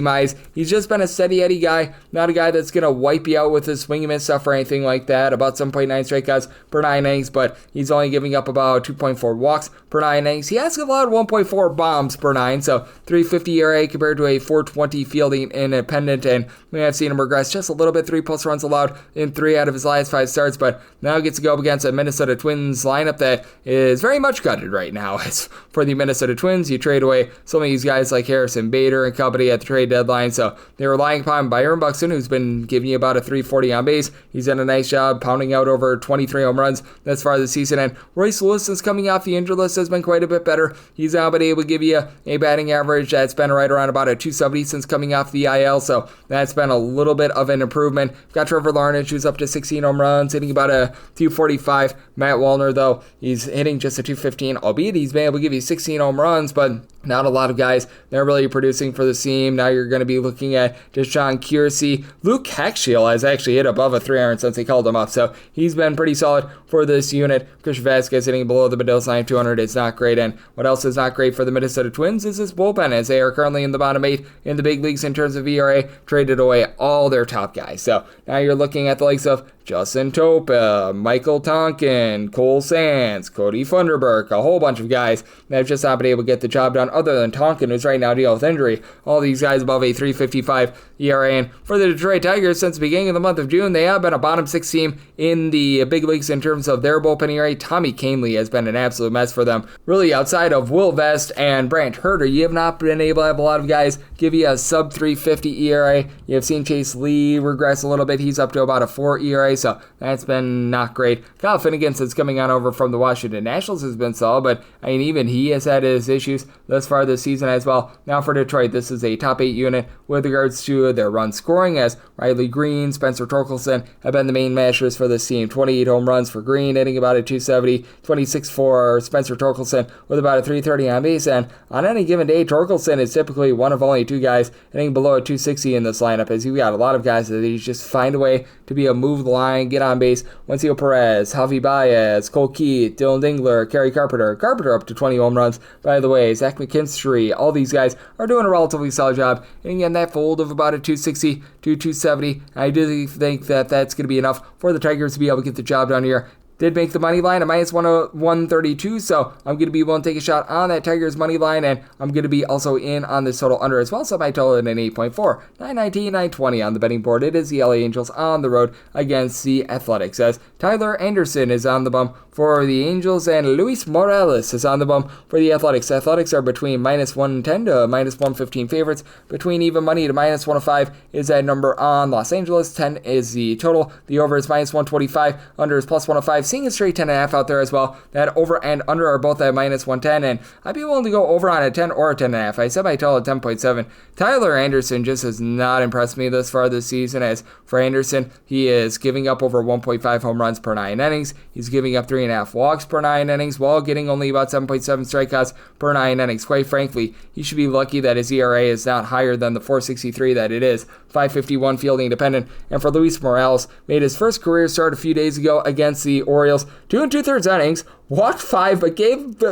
Mize, he's just been a steady Eddie guy, not a guy that's going to wipe you out with his swing and miss stuff or anything like that, about 7.9 strikeouts per 9 innings, but he's only giving up about 2.4 walks per 9 innings. He has allowed 1.4 bombs per 9, so 3.50 ERA compared to a 4.20 fielding independent, and we have seen him regress just a little bit, 3+ runs allowed in 3 out of his last 5 starts, but now gets to go up against a Minnesota Twins lineup that is very much gutted right now. As for the Minnesota Twins, you trade away some of these guys like Harrison Bader and company at the trade deadline, so they're relying upon Byron Buxton, who's been giving you about a 340 on base. He's done a nice job pounding out over 23 home runs thus far this season, and Royce Lewis, since coming off the injured list, has been quite a bit better. He's now been able to give you a batting average that's been right around about a 270 since coming off the IL, so that's been a little bit of an improvement. Got Trevor Larnach, who's up to 16 home runs, hitting about a 245. Matt Wallner, though, he's hitting just a 215, albeit he's been able to give you 16 home runs, but not a lot of guys that are really producing for the team. Now you're going to be looking at Deshaun Kiersey. Luke Hackshiel has actually hit above a 300 since they called him up, so he's been pretty solid for this unit. Christian Vasquez hitting below the Mendoza line of 200 is not great, and what else is not great for the Minnesota Twins is this bullpen, as they are currently in the bottom 8 in the big leagues in terms of ERA, traded away all their top guys. So now you're looking at the likes of Justin Topa, Michael Tonkin, Cole Sands, Cody Funderburk, a whole bunch of guys that have just not been able to get the job done, other than Tonkin, who's right now dealing with injury. All these guys above a 3.55 ERA. And for the Detroit Tigers, since the beginning of the month of June, they have been a bottom 6 team in the big leagues in terms of their bullpen ERA. Tommy Kahnle has been an absolute mess for them. Really, outside of Will Vest and Brant Herter, you have not been able to have a lot of guys give you a sub 3.50 ERA. You have seen Chase Lee regress a little bit. He's up to about a 4 ERA, so that's been not great. Kyle Finnegan, since coming on over from the Washington Nationals, has been solid, but even he has had his issues thus far this season as well. Now for Detroit, this is a top 8 unit with regards to their run scoring, as Riley Green, Spencer Torkelson have been the main mashers for this team. 28 home runs for Green, hitting about a 270, 26 for Spencer Torkelson with about a 330 on base, and on any given day, Torkelson is typically one of only 2 guys hitting below a 260 in this lineup, as you've got a lot of guys that they just find a way to be able to move the line, get on base. Wencio Perez, Javi Baez, Cole Keith, Dylan Dingler, Kerry Carpenter up to 20 home runs, by the way. Zach McKinstry, all these guys are doing a relatively solid job getting in that fold of about a 260 to 270. I do think that that's going to be enough for the Tigers to be able to get the job done here. Did make the money line at minus 132, so I'm going to be willing to take a shot on that Tigers money line, and I'm going to be also in on this total under as well, so my total at an 8.4. 919, 920 on the betting board. It is the LA Angels on the road against the Athletics, as Tyler Anderson is on the bump for the Angels, and Luis Morales is on the bump for the Athletics. Athletics are between minus 110 to minus 115 favorites. Between even money to minus 105 is that number on Los Angeles. 10 is the total. The over is minus 125. Under is plus 105. seeing a straight 10.5 out there as well. That over and under are both at -110, and I'd be willing to go over on a 10 or a 10.5. I set my total at 10.7. Tyler Anderson just has not impressed me thus far this season. As for Anderson, he is giving up over 1.5 home runs per 9 innings. He's giving up 3.5 walks per 9 innings while getting only about 7.7 strikeouts per 9 innings. Quite frankly, he should be lucky that his ERA is not higher than the 4.63 that it is. 5.51 fielding dependent. And for Luis Morales, made his first career start a few days ago against the Orioles. 2 2/3 innings, walked 5, but gave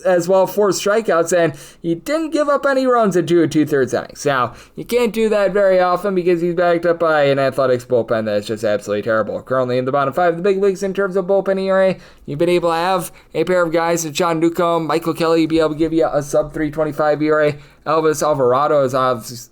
as well 4 strikeouts, and he didn't give up any runs in 2 2/3 innings. Now, you can't do that very often because he's backed up by an Athletics bullpen that's just absolutely terrible. Currently in the bottom 5 of the big leagues in terms of bullpen ERA, you've been able to have a pair of guys, John Newcomb, Michael Kelly, be able to give you a sub-3.25 ERA. Elvis Alvarado has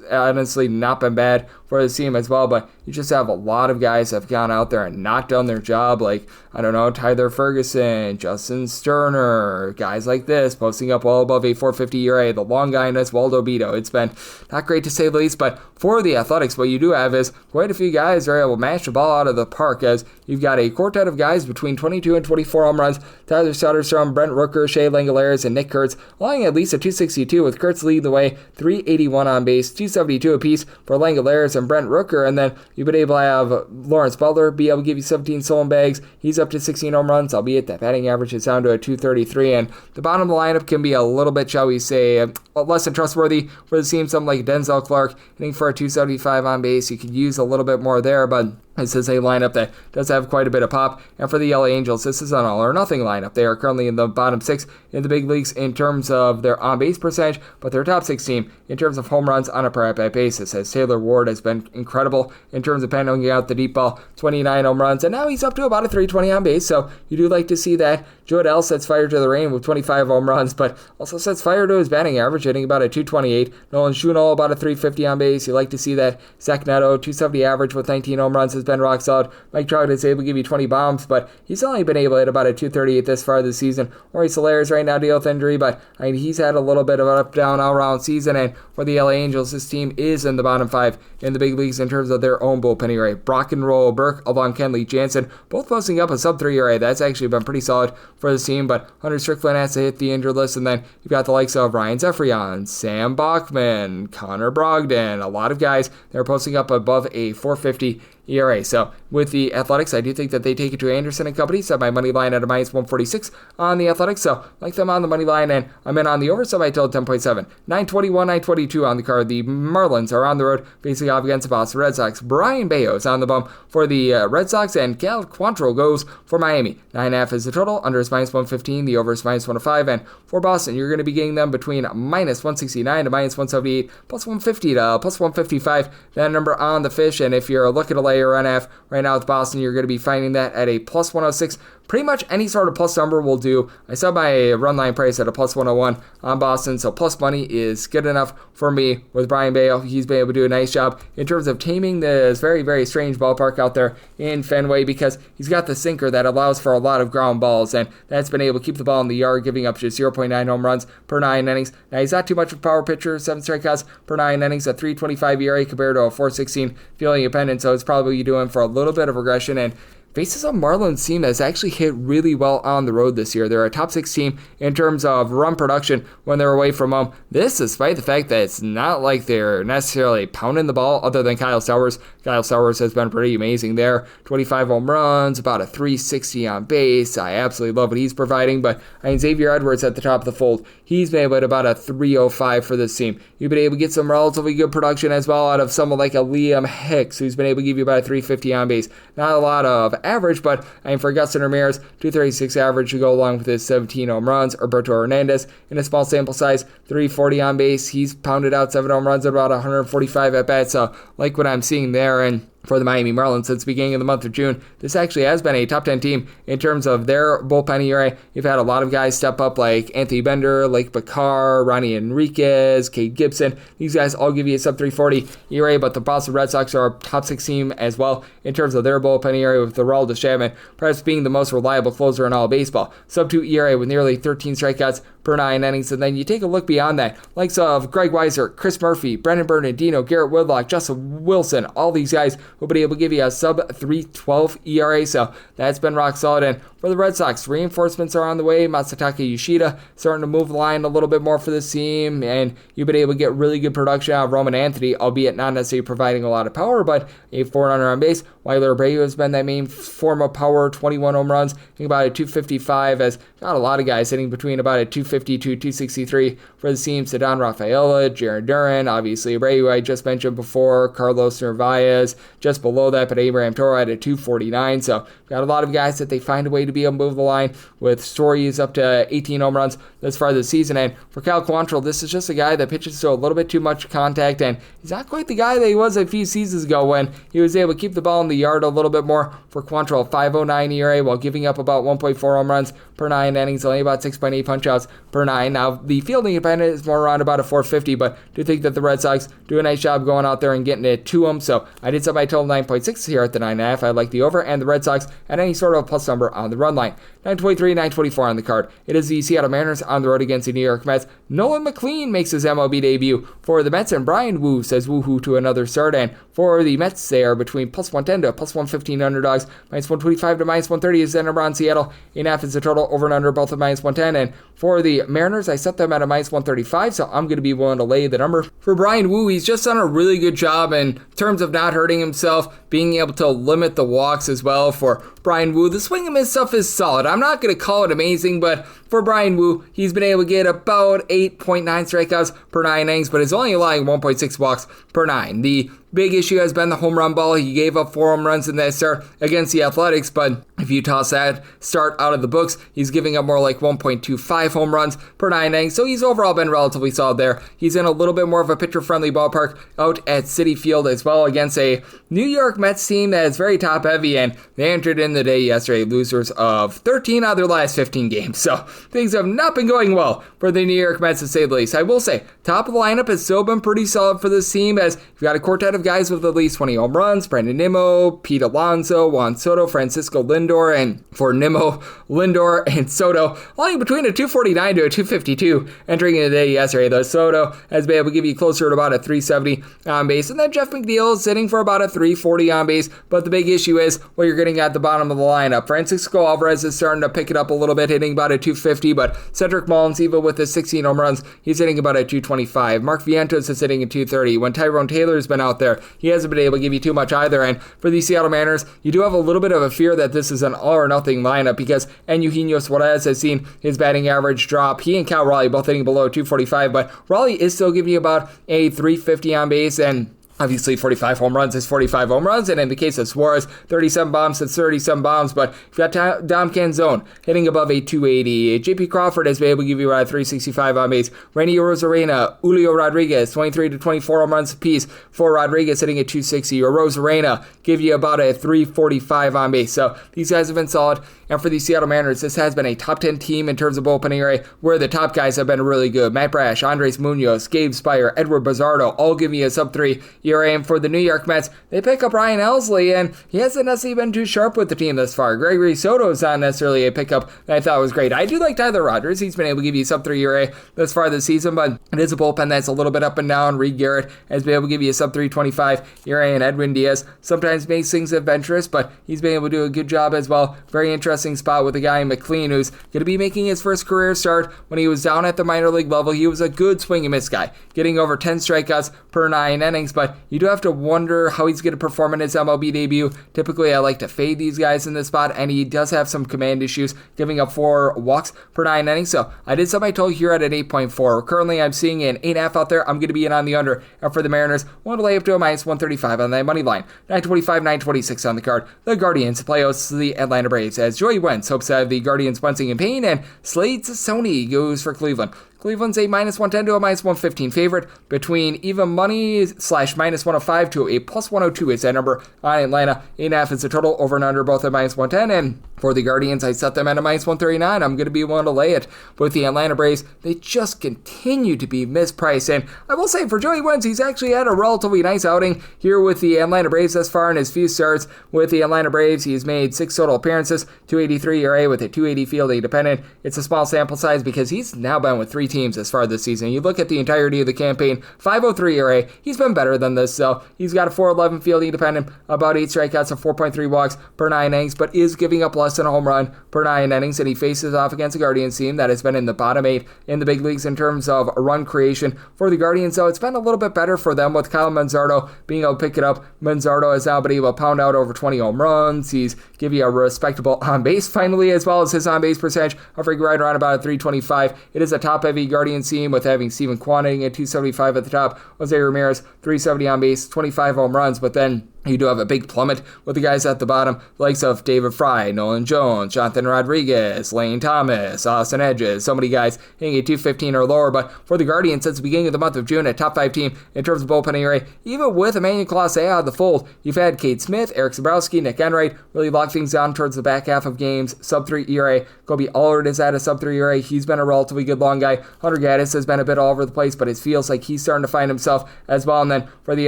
honestly not been bad for the team as well, but you just have a lot of guys that have gone out there and knocked down their job, like, I don't know, Tyler Ferguson, Justin Sterner, guys like this, posting up well above a 4.50 ERA, the long guy in this, Waldo Beto. It's been not great to say the least, but for the Athletics, what you do have is quite a few guys are able to mash the ball out of the park, as you've got a quartet of guys between 22 and 24 home runs. Tyler Soderstrom, Brent Rooker, Shea Langolaris, and Nick Kurtz, allowing at least a 262, with Kurtz leading the way, 381 on base, 272 apiece for Langolaris and Brent Rooker, and then you've been able to have Lawrence Butler be able to give you 17 stolen bags. He's up to 16 home runs, albeit that batting average is down to a 233, and the bottom of the lineup can be a little bit, shall we say, less than trustworthy for the team. Something like Denzel Clark hitting for a 275 on base. You could use a little bit more there, but this is a lineup that does have quite a bit of pop. And for the LA Angels, this is an all-or-nothing lineup. They are currently in the bottom 6 in the big leagues in terms of their on-base percentage, but their top 6 team in terms of home runs on a per-at-bat basis, as Taylor Ward has been incredible in terms of pounding out the deep ball, 29 home runs, and now he's up to about a 320 on base, so you do like to see that. Joe Adell sets fire to the rain with 25 home runs, but also sets fire to his batting average, hitting about a 228. Nolan Schunel about a 350 on base. You like to see that. Zach Neto, 270 average with 19 home runs, has been rock solid. Mike Trout is able to give you 20 bombs, but he's only been able to hit about a 238 this far this season. Ori Solares right now dealing with injury, but I mean, he's had a little bit of an up-down all-around season, and for the LA Angels, this team is in the bottom 5 in the big leagues in terms of their own bullpen ERA. Brock and Roll Burke along Kenley Jansen, both posting up a sub-3 ERA. That's actually been pretty solid for the team, but Hunter Strickland has to hit the injured list, and then you've got the likes of Ryan Zefrion, Sam Bachman, Connor Brogdon, a lot of guys that are posting up above a 4.50 ERA. So with the Athletics, I do think that they take it to Anderson and company. Set my money line at a -146 on the Athletics. So like them on the money line, and I'm in on the over, so I told 10.7. 921, 922 on the card. The Marlins are on the road facing off against the Boston Red Sox. Brian Bayo is on the bump for the Red Sox, and Cal Quantrill goes for Miami. 9.5 is the total. Under is -115. The over is -105. And for Boston, you're going to be getting them between -169 to -178, +150 to +155. That number on the fish. And if you're looking to lay a run-half right now with Boston, you're going to be finding that at a +106. Pretty much any sort of plus number will do. I set my run line price at a +101 on Boston, so plus money is good enough for me with Brian Bale. He's been able to do a nice job in terms of taming this very, very strange ballpark out there in Fenway, because he's got the sinker that allows for a lot of ground balls, and that's been able to keep the ball in the yard, giving up just 0.9 home runs per 9 innings. Now, he's not too much of a power pitcher, 7 strikeouts per 9 innings, a 3.25 ERA compared to a 4.16 fielding dependent, so it's probably doing for a little bit of regression, and faces a Marlins team that's actually hit really well on the road this year. They're a top 6 team in terms of run production when they're away from home. This despite the fact that it's not like they're necessarily pounding the ball other than Kyle Sowers. Kyle Sowers has been pretty amazing there. 25 home runs, about a 360 on base. I absolutely love what he's providing, but I mean, Xavier Edwards at the top of the fold. He's been able to about a 305 for this team. You've been able to get some relatively good production as well out of someone like a Liam Hicks, who's been able to give you about a 350 on base. Not a lot of average, but I mean, for Augustin Ramirez, 236 average to go along with his 17 home runs. Roberto Hernandez, in a small sample size, 340 on base. He's pounded out 7 home runs at about 145 at bats. So like what I'm seeing there. And for the Miami Marlins since the beginning of the month of June, this actually has been a top 10 team in terms of their bullpen ERA. You've had a lot of guys step up like Anthony Bender, Lake Bakar, Ronnie Enriquez, Cade Gibson. These guys all give you a sub 340 ERA, but the Boston Red Sox are a top 6 team as well in terms of their bullpen ERA, with Aroldis Chapman perhaps being the most reliable closer in all of baseball. Sub 2 ERA with nearly 13 strikeouts per 9 innings. And then you take a look beyond that, likes of Greg Weiser, Chris Murphy, Brendan Bernardino, Garrett Whitlock, Justin Wilson, all these guys will be able to give you a sub 3.12 ERA. So that's been rock solid. And for the Red Sox, reinforcements are on the way. Masataka Yoshida starting to move the line a little bit more for this team, and you've been able to get really good production out of Roman Anthony, albeit not necessarily providing a lot of power, but a 400 on base. Weiler Abreu has been that main form of power, 21 home runs, I think about a 255, has got a lot of guys hitting between about a 250 to 263 for the team. Ceddanne Rafaela, Jaron Duran, obviously Abreu I just mentioned before, Carlos Narvaez just below that, but Abraham Toro at a 249. So got a lot of guys that they find a way to be able to move the line, with Stories up to 18 home runs this far this season. And for Cal Quantrill, this is just a guy that pitches to a little bit too much contact, and he's not quite the guy that he was a few seasons ago when he was able to keep the ball in the yard a little bit more. For Quantrill, 5.09 ERA while giving up about 1.4 home runs per 9 innings, only about 6.8 punch-outs per 9. Now, the fielding independent is more around about a 450, but do think that the Red Sox do a nice job going out there and getting it to them. So I did set my total 9.6 here at the 9.5. I like the over, and the Red Sox at any sort of plus number on the run line. 923, 924 on the card. It is the Seattle Mariners on the road against the New York Mets. Nolan McLean makes his MLB debut for the Mets, and Brian Wu says woohoo to another start. And for the Mets, they are between plus 110 to plus 115 underdogs. Minus 125 to minus 130 is the number on Seattle. 8.5 is the total, over and under both at minus 110. And for the Mariners, I set them at a minus 135, so I'm going to be willing to lay the number. For Brian Wu, he's just done a really good job in terms of not hurting himself, being able to limit the walks as well. For Brian Wu, the swing and miss stuff is solid. I'm not going to call it amazing, but for Brian Wu, he's been able to get about 8.9 strikeouts per 9 innings, but is only allowing 1.6 walks per 9. The big issue has been the home run ball. He gave up 4 home runs in that start against the Athletics, but if you toss that start out of the books, he's giving up more like 1.25 home runs per 9 innings, so he's overall been relatively solid there. He's in a little bit more of a pitcher-friendly ballpark out at Citi Field as well against a New York Mets team that is very top-heavy, and they entered in the day yesterday losers of 13 out of their last 15 games, so things have not been going well for the New York Mets, to say the least. I will say, top of the lineup has still been pretty solid for this team, as you've got a quartet of guys with at least 20 home runs: Brandon Nimmo, Pete Alonso, Juan Soto, Francisco Lindor. And for Nimmo, Lindor, and Soto, only between a 249 to a 252 entering in the day yesterday, though Soto has been able to give you closer to about a 370 on base, and then Jeff McNeil is sitting for about a 340 on base. But the big issue is what you're getting at the bottom of the lineup. Francisco Alvarez is starting to pick it up a little bit, hitting about a 250, but Cedric Mullins, even with his 16 home runs, he's hitting about a 225. Mark Vientos is hitting a 230. When Tyrone Taylor's been out there, he hasn't been able to give you too much either. And for the Seattle Mariners, you do have a little bit of a fear that this is an all or nothing lineup, because Eugenio Suarez has seen his batting average drop. He and Cal Raleigh both hitting below 245, but Raleigh is still giving you about a 350 on base, and obviously 45 home runs is 45 home runs, and in the case of Suarez, 37 bombs is 37 bombs, but you've got Dom Canzone hitting above a 280. JP Crawford has been able to give you around 365 on base. Randy Rosarena, Julio Rodriguez, 23 to 24 home runs apiece for Rodriguez, hitting at 260. Or Rosarena give you about a 345 on base. So these guys have been solid. And for the Seattle Mariners, this has been a top 10 team in terms of bullpen ERA, where the top guys have been really good. Matt Brash, Andres Munoz, Gabe Spire, Edward Bazardo, all giving you a sub-3 ERA. And for the New York Mets, they pick up Ryan Helsley, and he hasn't necessarily been too sharp with the team thus far. Gregory Soto is not necessarily a pickup that I thought was great. I do like Tyler Rogers. He's been able to give you sub-3 ERA thus far this season, but it is a bullpen that's a little bit up and down. Reed Garrett has been able to give you a sub-325 ERA, and Edwin Diaz sometimes makes things adventurous, but he's been able to do a good job as well. Very interesting spot with a guy McLean, who's going to be making his first career start. When he was down at the minor league level, he was a good swing and miss guy, getting over 10 strikeouts per 9 innings, but you do have to wonder how he's going to perform in his MLB debut. Typically, I like to fade these guys in this spot, and he does have some command issues, giving up 4 walks per 9 innings, so I did set my total here at an 8.4. Currently, I'm seeing an 8.5 out there. I'm going to be in on the under, and for the Mariners, want to lay up to a minus 135 on that money line. 925, 926 on the card. The Guardians play host to the Atlanta Braves, as Joey Wentz hopes to have the Guardians bunting in pain, and Slade Sony goes for Cleveland. Cleveland's a minus 110 to a minus 115 favorite. Between even money / minus 105 to a plus 102 is that number on Atlanta. 8.5 is the total, over and under both at minus 110. And For the Guardians, I set them at a minus 139. I'm going to be willing to lay it. With the Atlanta Braves, they just continue to be mispriced. And I will say, for Joey Wentz, he's actually had a relatively nice outing here with the Atlanta Braves thus far in his few starts. With the Atlanta Braves, he's made 6 total appearances, 2.83 ERA with a 2.80 fielding dependent. It's a small sample size because he's now been with 3 teams as far this season. You look at the entirety of the campaign, 5.03 ERA. He's been better than this, so he's got a 4.11 fielding dependent, about 8 strikeouts and 4.3 walks per 9 innings, but is giving up less than a home run per 9 innings, and he faces off against a Guardians team that has been in the bottom 8 in the big leagues in terms of run creation. For the Guardians, though, it's been a little bit better for them with Kyle Manzardo being able to pick it up. Manzardo has now been able to pound out over 20 home runs. He's giving you a respectable on-base finally, as well as his on-base percentage hovering right around about a 325. It is a top-heavy Guardians team with having Steven Kwan hitting at 275 at the top, Jose Ramirez 370 on base, 25 home runs, but then you do have a big plummet with the guys at the bottom, the likes of David Fry, Nolan Jones, Jonathan Rodriguez, Lane Thomas, Austin Edges, so many guys hitting at 215 or lower. But for the Guardians, since the beginning of the month of June, a top 5 team in terms of bullpen ERA, even with Emmanuel Clase out of the fold, you've had Cade Smith, Eric Zabrowski, Nick Enright really lock things down towards the back half of games. Sub-3 ERA. Kobe Allard is at a sub-3 ERA. He's been a relatively good long guy. Hunter Gaddis has been a bit all over the place, but it feels like he's starting to find himself as well. And then for the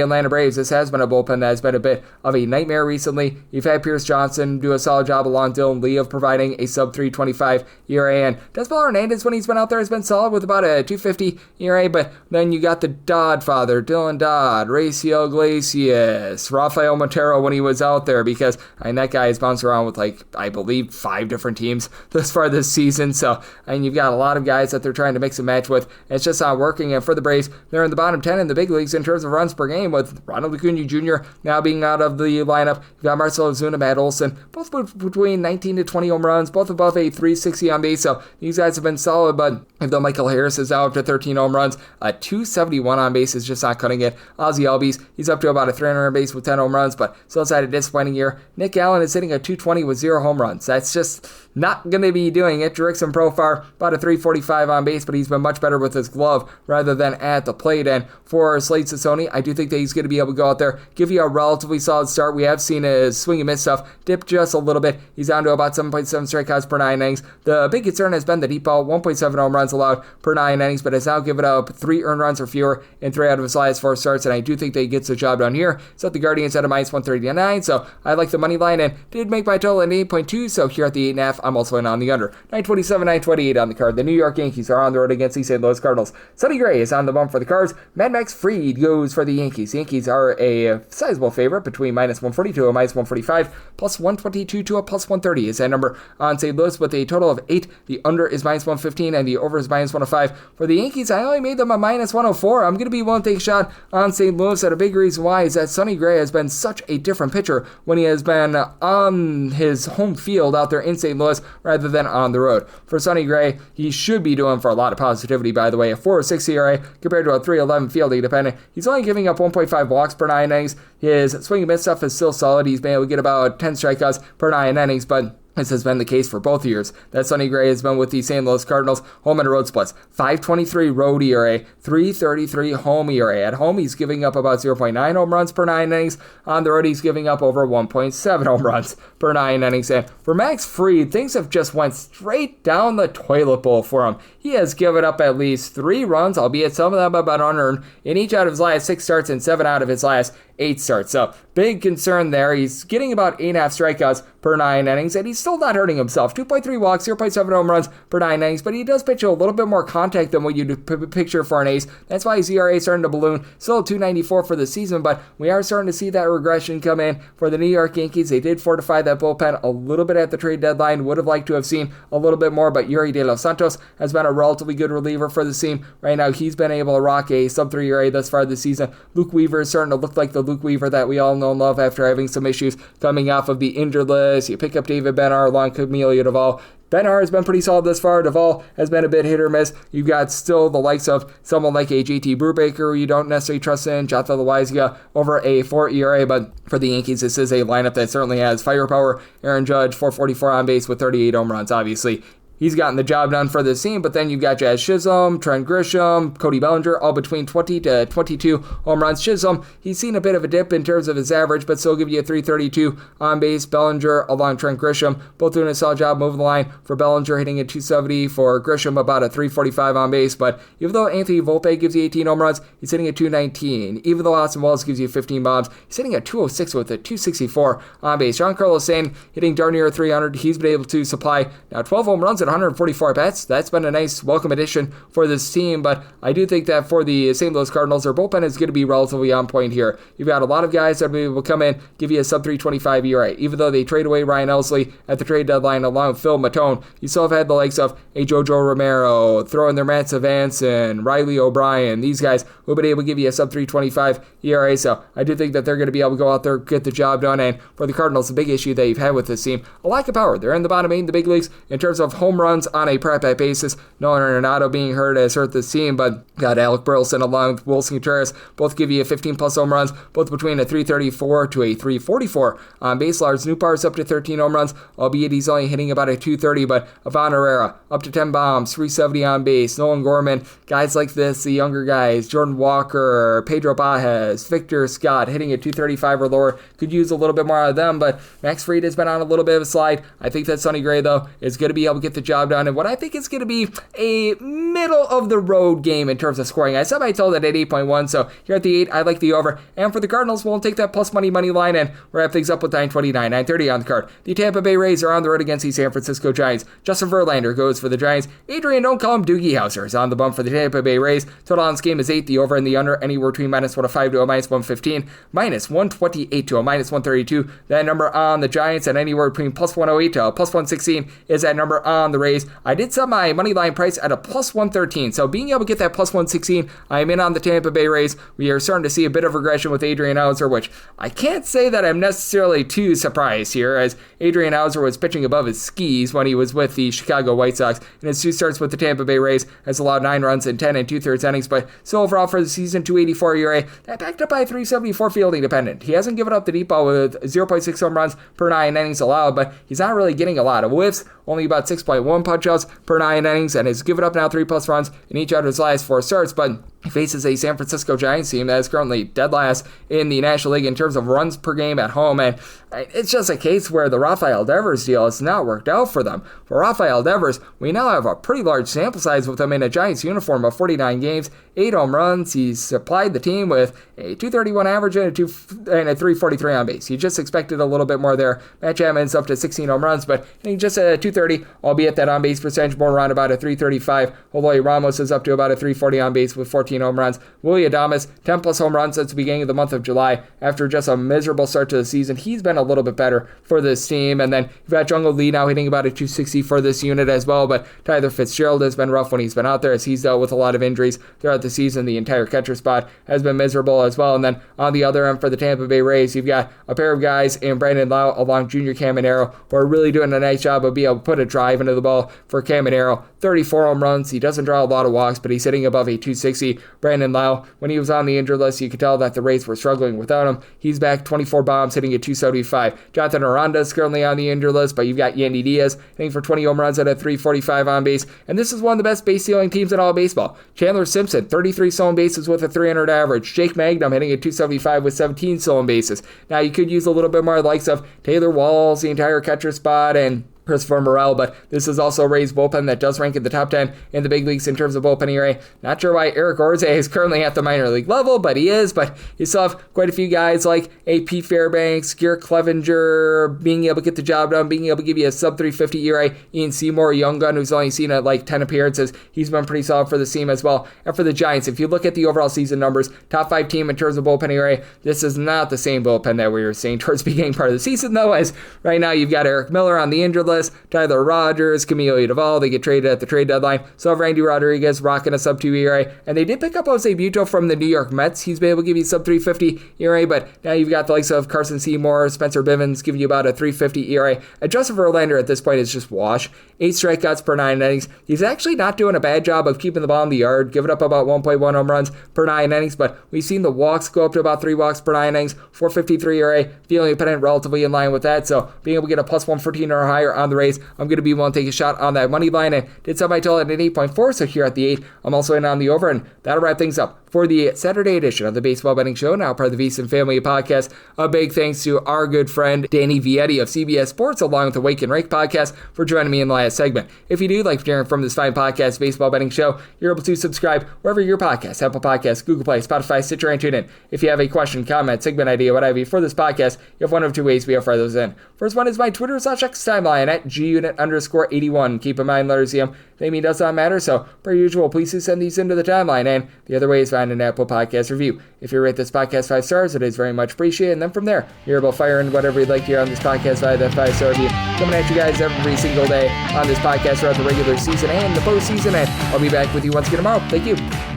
Atlanta Braves, this has been a bullpen that has been a bit of a nightmare recently. You've had Pierce Johnson do a solid job along Dylan Lee of providing a sub-325 ERA, and Desmond Hernandez, when he's been out there, has been solid with about a 250 ERA, but then you got the Dodd father, Dylan Dodd, Raciel Iglesias, Rafael Montero when he was out there, because that guy has bounced around with, I believe, 5 different teams thus far this season, so you've got a lot of guys that they're trying to mix and match with. It's just not working, and for the Braves, they're in the bottom 10 in the big leagues in terms of runs per game, with Ronald Acuna Jr. now being out of the lineup. You've got Marcell Ozuna, Matt Olson, both between 19 to 20 home runs, both above a 360 on base, so these guys have been solid, but if though Michael Harris is out to 13 home runs, a 271 on base is just not cutting it. Ozzie Albies, he's up to about a 300 on base with 10 home runs, but still had a disappointing year. Nick Allen is hitting a 220 with 0 home runs. That's just not going to be doing it. Jurickson Profar, about a 345 on base, but he's been much better with his glove rather than at the plate. And for Slade Sassoni, I do think that he's going to be able to go out there, give you a relatively solid start. We have seen his swing and miss stuff dip just a little bit. He's down to about 7.7 strikeouts per 9 innings. The big concern has been the deep ball, 1.7 home runs allowed per 9 innings, but has now given up 3 earned runs or fewer in 3 out of his last 4 starts, and I do think that he gets the job done here. So the Guardians at a minus 139, so I like the money line and did make my total at 8.2, so here at the 8.5, I'm also in on the under. 927, 928 on the card. The New York Yankees are on the road against the St. Louis Cardinals. Sonny Gray is on the bump for the Cards. Mad Max Fried goes for the Yankees. Yankees are a sizable favorite between minus 142 and minus 145, plus 122 to a plus 130 is that number on St. Louis with a total of 8. The under is minus 115 and the over is minus 105. For the Yankees, I only made them a minus 104. I'm going to be willing to take a shot on St. Louis, and a big reason why is that Sonny Gray has been such a different pitcher when he has been on his home field out there in St. Louis rather than on the road. For Sonny Gray, he should be doing for a lot of positivity, by the way. A 4.06 ERA compared to a 3.11 fielding dependent. He's only giving up 1.5 walks per 9 innings. His swing and miss stuff is still solid. He's been able to get about 10 strikeouts per 9 innings, but this has been the case for both years that Sonny Gray has been with the St. Louis Cardinals. Home and road splits, 5.23 road ERA, 3.33 home ERA. At home, he's giving up about 0.9 home runs per 9 innings. On the road, he's giving up over 1.7 home runs per 9 innings. And for Max Fried, things have just went straight down the toilet bowl for him. He has given up at least 3 runs, albeit some of them have been unearned, in each out of his last 6 starts and 7 out of his last 8 starts. So big concern there. He's getting about 8.5 strikeouts per 9 innings, and he's still not hurting himself. 2.3 walks, 0.7 home runs per 9 innings, but he does pitch a little bit more contact than what you'd picture for an ace. That's why his ERA is starting to balloon. Still 2.94 for the season, but we are starting to see that regression come in for the New York Yankees. They did fortify that bullpen a little bit at the trade deadline. Would have liked to have seen a little bit more, but Yuri De Los Santos has been a relatively good reliever for the team. Right now, he's been able to rock a sub-3 ERA thus far this season. Luke Weaver is starting to look like the Luke Weaver that we all know and love after having some issues coming off of the injured list. You pick up David Benar along Camilo Duvall. Benar has been pretty solid thus far. Duvall has been a bit hit or miss. You've got still the likes of someone like a JT Brubaker who you don't necessarily trust in, Jota Loaiza over a 4 ERA, but for the Yankees, this is a lineup that certainly has firepower. Aaron Judge, 444 on base with 38 home runs. Obviously, he's gotten the job done for this team. But then you've got Jazz Chisholm, Trent Grisham, Cody Bellinger, all between 20 to 22 home runs. Chisholm, he's seen a bit of a dip in terms of his average, but still give you a 332 on base. Bellinger along Trent Grisham, both doing a solid job moving the line. For Bellinger, hitting a 270. For Grisham, about a 345 on base. But even though Anthony Volpe gives you 18 home runs, he's hitting a 219. Even though Austin Wells gives you 15 bombs, he's hitting a 206 with a 264 on base. Giancarlo Stanton hitting darn near 300. He's been able to supply now 12 home runs at 144 at-bats. That's been a nice welcome addition for this team, but I do think that for the St. Louis Cardinals, their bullpen is going to be relatively on point here. You've got a lot of guys that will come in, give you a sub-325 ERA. Even though they trade away Ryan Elsley at the trade deadline along with Phil Matone, you still have had the likes of Jojo Romero, throwing their Matt Savanson, Riley O'Brien, these guys who have been able to give you a sub-325 ERA, so I do think that they're going to be able to go out there, get the job done, and for the Cardinals, the big issue that you've had with this team, a lack of power. They're in the bottom 8 in the big leagues in terms of home runs on a per-at-bat basis. Nolan Arenado being hurt has hurt this team, but got Alec Burleson along with Wilson Contreras, both give you 15-plus home runs, both between a 334 to a 344 on base. Lars Nootbaar's up to 13 home runs, albeit he's only hitting about a 230, but Ivan Herrera up to 10 bombs, 370 on base. Nolan Gorman, guys like this, the younger guys, Jordan Walker, Pedro Baez, Victor Scott, hitting a 235 or lower, could use a little bit more out of them, but Max Fried has been on a little bit of a slide. I think that Sonny Gray, though, is going to be able to get the job done, and what I think is going to be a middle-of-the-road game in terms of scoring. I said I told it at 8.1, so here at the 8, I like the over, and for the Cardinals, we'll take that plus money line and wrap things up with 929, 930 on the card. The Tampa Bay Rays are on the road against the San Francisco Giants. Justin Verlander goes for the Giants. Adrian, don't call him Doogie Howser, is on the bump for the Tampa Bay Rays. Total on this game is 8, the over and the under, anywhere between -105 to a -115, -128 to a -132. That number on the Giants, and anywhere between +108 to a +116 is that number on the Rays. I did set my money line price at a +113, so being able to get that +116, I am in on the Tampa Bay Rays. We are starting to see a bit of regression with Adrian Hauser, which I can't say that I'm necessarily too surprised here, as Adrian Hauser was pitching above his skis when he was with the Chicago White Sox. In his 2 starts with the Tampa Bay Rays, has allowed 9 runs in 10 2/3 innings, but still overall for the season, 284 ERA, that backed up by 374 fielding dependent. He hasn't given up the deep ball with 0.6 home runs per 9 innings allowed, but he's not really getting a lot of whiffs, only about 6.1 punch-outs per 9 innings, and has given up now 3+ runs in each of his last 4 starts, but he faces a San Francisco Giants team that is currently dead last in the National League in terms of runs per game at home, and it's just a case where the Rafael Devers deal has not worked out for them. For Rafael Devers, we now have a pretty large sample size with him in a Giants uniform of 49 games, 8 home runs. He's supplied the team with a 231 average and a 343 on base. You just expected a little bit more there. Matt Chapman's up to 16 home runs, but hitting just a 230, albeit that on base percentage more around about a 335. Eloy Ramos is up to about a 340 on base with 14 home runs. Willy Adames, 10+ home runs since the beginning of the month of July. After just a miserable start to the season, he's been a little bit better for this team. And then you've got Jungle Lee now hitting about a 260 for this unit as well, but Tyler Fitzgerald has been rough when he's been out there, as he's dealt with a lot of injuries throughout the season. The entire catcher spot has been miserable as well. And then on the other end for the Tampa Bay Rays, you've got a pair of guys in Brandon Lau along Junior Caminero who are really doing a nice job of being able to put a drive into the ball for Caminero. 34 home runs. He doesn't draw a lot of walks, but he's hitting above a 260. Brandon Lau, when he was on the injured list, you could tell that the Rays were struggling without him. He's back, 24 bombs, hitting a 275. Jonathan Aranda is currently on the injured list, but you've got Yandy Diaz hitting for 20 home runs at a 345 on base. And this is one of the best base stealing teams in all of baseball. Chandler Simpson, 33 stolen bases with a 300 average. Jake Magnum hitting a 275 with 17 stolen bases. Now, you could use a little bit more likes of Taylor Walls, the entire catcher spot, and Christopher Morel, but this is also Ray's bullpen that does rank in the top 10 in the big leagues in terms of bullpen ERA. Not sure why Eric Orze is currently at the minor league level, but he is. But you still have quite a few guys like A.P. Fairbanks, Garrett Clevenger, being able to get the job done, being able to give you a sub-350 ERA. Ian Seymour, a young gun who's only seen like 10 appearances. He's been pretty solid for the team as well. And for the Giants, if you look at the overall season numbers, top 5 team in terms of bullpen ERA, this is not the same bullpen that we were seeing towards the beginning part of the season, though, as right now you've got Eric Miller on the injured list, Tyler Rogers, Camilo Duvall, they get traded at the trade deadline. So Randy Rodriguez rocking a sub-2 ERA. And they did pick up Jose Buto from the New York Mets. He's been able to give you sub-350 ERA, but now you've got the likes of Carson Seymour, Spencer Bivens giving you about a 350 ERA. And Justin Verlander at this point is just wash. 8 strikeouts per 9 innings. He's actually not doing a bad job of keeping the ball in the yard, giving up about 1.1 home runs per 9 innings, but we've seen the walks go up to about 3 walks per 9 innings, 453 ERA, feeling dependent relatively in line with that. So being able to get a plus 114 or higher on the Rays. I'm going to be willing to take a shot on that money line and did sell my total at an 8.4. So here at the 8, I'm also in on the over, and that'll wrap things up for the Saturday edition of the Baseball Betting Show, now part of the VSiN Family Podcast. A big thanks to our good friend Danny Vietti of CBS Sports, along with the Wake Rake Podcast, for joining me in the last segment. If you do like hearing from this fine podcast, Baseball Betting Show, you're able to subscribe wherever your podcast, Apple Podcasts, Google Play, Spotify, Stitcher, and TuneIn. If you have a question, comment, segment idea, what have you for this podcast, you have one of two ways we fire those in. First one is my Twitter / X timeline at gunit_81. Keep in mind, letters CM, naming does not matter, so per usual, please do send these into the timeline. And the other way is find an Apple Podcast review. If you rate this podcast 5 stars, it is very much appreciated. And then from there, you're able to fire in whatever you'd like to hear on this podcast via that 5-star review. Coming at you guys every single day on this podcast throughout the regular season and the postseason. And I'll be back with you once again tomorrow. Thank you.